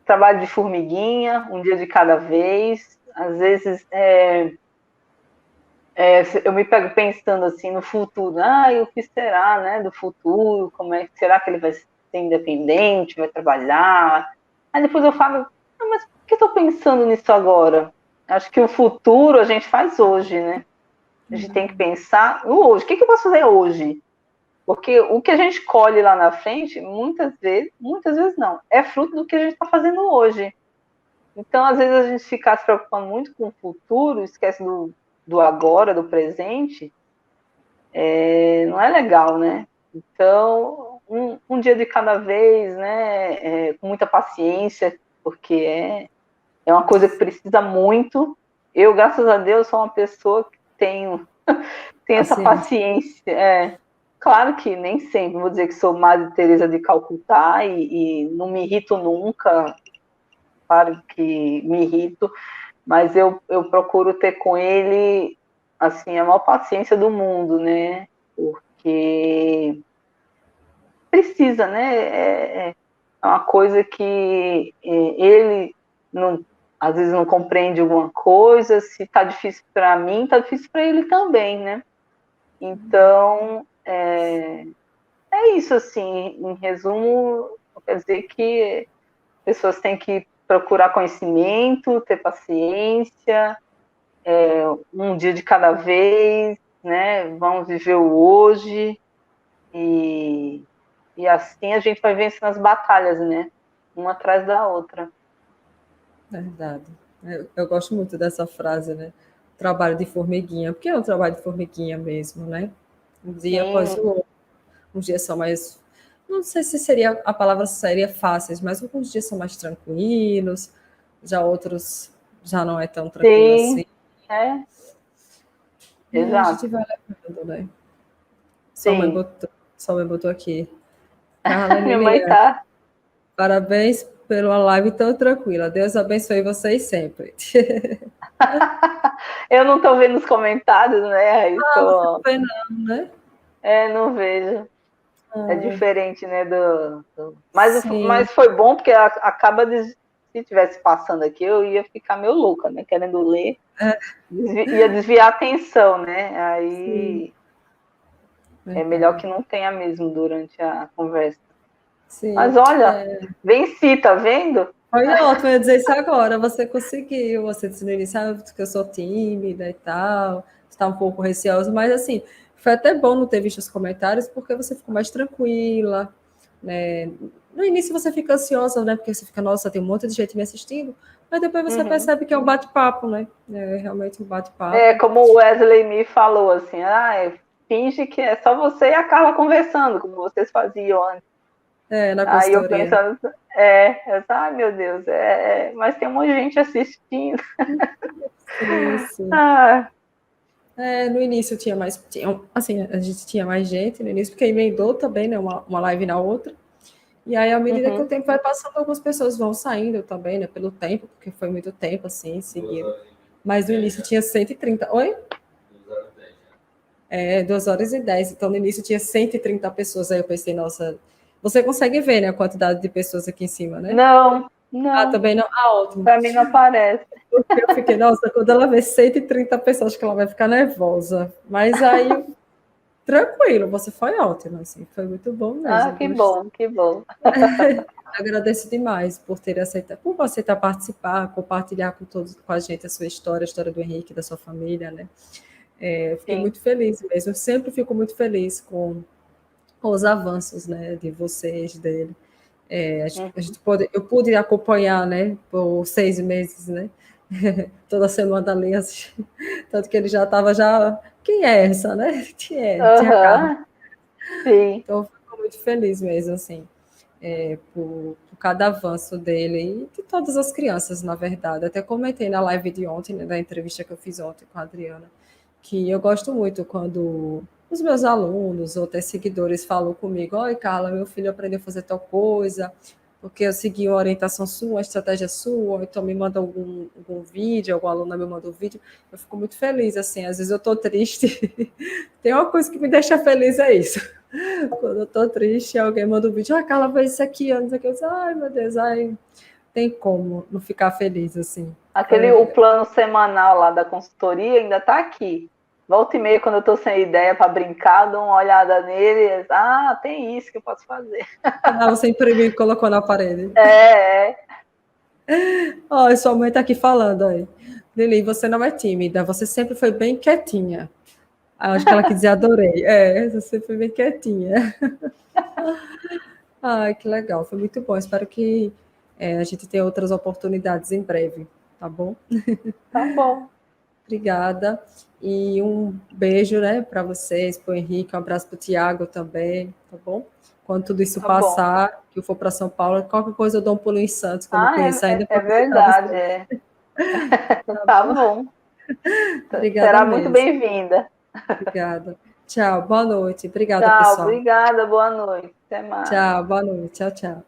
trabalho de formiguinha, um dia de cada vez. Às vezes eu me pego pensando assim no futuro, e o que será, né, do futuro? Como é que será que ele vai ser independente, vai trabalhar? Aí depois eu falo, mas por que estou pensando nisso agora? Acho que o futuro a gente faz hoje, né? A gente tem que pensar no hoje. O que eu posso fazer hoje? Porque o que a gente colhe lá na frente, muitas vezes não, é fruto do que a gente está fazendo hoje. Então, às vezes, a gente ficar se preocupando muito com o futuro, esquece do agora, do presente, não é legal, né? Então, um dia de cada vez, né? Com muita paciência, porque é uma coisa que precisa muito. Eu, graças a Deus, sou uma pessoa que tem essa Paciência. paciência. Claro que nem sempre vou dizer que sou Madre Teresa de Calcutá e não me irrito nunca, claro que me irrito, mas eu procuro ter com ele, assim, a maior paciência do mundo, né? Porque precisa, né? É uma coisa que ele não, às vezes não compreende alguma coisa, se tá difícil para mim, tá difícil para ele também, né? Então, é isso, assim, em resumo, quer dizer que pessoas têm que procurar conhecimento, ter paciência, um dia de cada vez, né? Vamos viver o hoje e assim a gente vai vencendo as batalhas, né? Uma atrás da outra. Verdade. Eu gosto muito dessa frase, né? Trabalho de formiguinha, porque é um trabalho de formiguinha mesmo, né? Um dia após Sim, o outro. Uns dias são mais. Não sei se seria a palavra seria fáceis, mas alguns dias são mais tranquilos, já outros já não é tão tranquilo sim, assim. é, E aí a gente exato, vai levando, né? sim. Sua mãe botou aqui. Carla Minha mãe Lilian, tá. parabéns pela live tão tranquila. Deus abençoe vocês sempre. Eu não tô vendo os comentários, né? Aí Ah, você não tô. vê não, né? Não vejo. É Ai, diferente, né? sim. Mas foi bom porque acaba de. Se tivesse passando aqui, eu ia ficar meio louca, né? Querendo ler. É, Ia desviar a atenção, né? sim, Aí é melhor verdade. que não tenha mesmo durante a conversa. Sim. Mas olha, É, venci, tá vendo? foi ótimo, eu ia dizer isso agora. Você conseguiu, você disse no início que eu sou tímida e tal, está um pouco receosa, mas assim, foi até bom não ter visto os comentários, porque você ficou mais tranquila, né? No início você fica ansiosa, né? Porque você fica, nossa, tem um monte de gente me assistindo, mas depois você Uhum. percebe que é um bate-papo, né? É realmente um É bate-papo. como o Wesley me falou assim, finge que é só você e a Carla conversando, como vocês faziam antes. É, na Aí eu consultoria. pensando, ai meu Deus, mas tem um monte de gente assistindo. Sim, sim. Ah, É, no início tinha mais, assim, a gente tinha mais gente no início, porque emendou também, né, uma live na outra. E aí, à medida que o uhum. tempo vai passando, algumas pessoas vão saindo também, né, pelo tempo, porque foi muito tempo, assim, seguido. Mas no início tinha 130. Oi? 2 horas e 10. Então, no início tinha 130 pessoas. Aí eu pensei, nossa, você consegue ver, né, a quantidade de pessoas aqui em cima, né? Não, Ah, não, também não. Ah, ótimo. para mim não aparece. Porque eu fiquei, nossa, quando ela vê 130 pessoas, acho que ela vai ficar nervosa. Mas aí, tranquilo, você foi ótima, assim, foi muito bom Ah, mesmo. que bom, que bom. Agradeço demais por ter aceitado, por você estar participar, compartilhar com todos, com a gente a história do Henrique, da sua família, né? Fiquei Sim. muito feliz mesmo. Eu sempre fico muito feliz com os avanços, né, de vocês, dele. Uhum. Eu pude acompanhar, né, por 6 meses, né? Toda semana ali, assistindo. Tanto que ele já estava já. Quem é essa, né? Tinha Carla. Aham, sim, Então, eu fico muito feliz mesmo, assim. Por cada avanço dele e de todas as crianças, na verdade. Até comentei na live de ontem, né, da entrevista que eu fiz ontem com a Adriana, que eu gosto muito quando os meus alunos ou até seguidores falam comigo: oi, Carla, meu filho aprendeu a fazer tal coisa, porque eu segui uma orientação sua, uma estratégia sua, ou então me manda algum vídeo, algum aluno me manda um vídeo, eu fico muito feliz, assim, às vezes eu estou triste, tem uma coisa que me deixa feliz, é isso. Quando eu tô triste, alguém manda um vídeo, Carla, fez isso aqui, antes aqui, eu digo, ai, meu Deus, ai, tem como não ficar feliz, assim. o plano semanal lá da consultoria ainda está aqui. Volta e meia, quando eu estou sem ideia para brincar, dou uma olhada nele. Tem isso que eu posso fazer. Você imprimiu e colocou na parede. É, é. Ó, sua mãe tá aqui falando aí. Lili, você não é tímida, você sempre foi bem quietinha. Acho que ela quis dizer adorei. Você foi bem quietinha. Ai, que legal, foi muito bom. Espero que a gente tenha outras oportunidades em breve, tá bom? Tá bom, Obrigada. E um beijo, né, para vocês, para o Henrique, um abraço para o Tiago também, tá bom? Quando tudo isso tá bom. passar, que eu for para São Paulo, qualquer coisa eu dou um pulo em Santos, que eu não conheço ainda, É para visitar verdade, você. é. Tá Tá bom? bom. Obrigada Será muito mesmo. bem-vinda. Obrigada. Tchau, boa noite. Obrigada, Tchau, pessoal. obrigada, boa noite. Até mais. Tchau, boa noite. Tchau, tchau.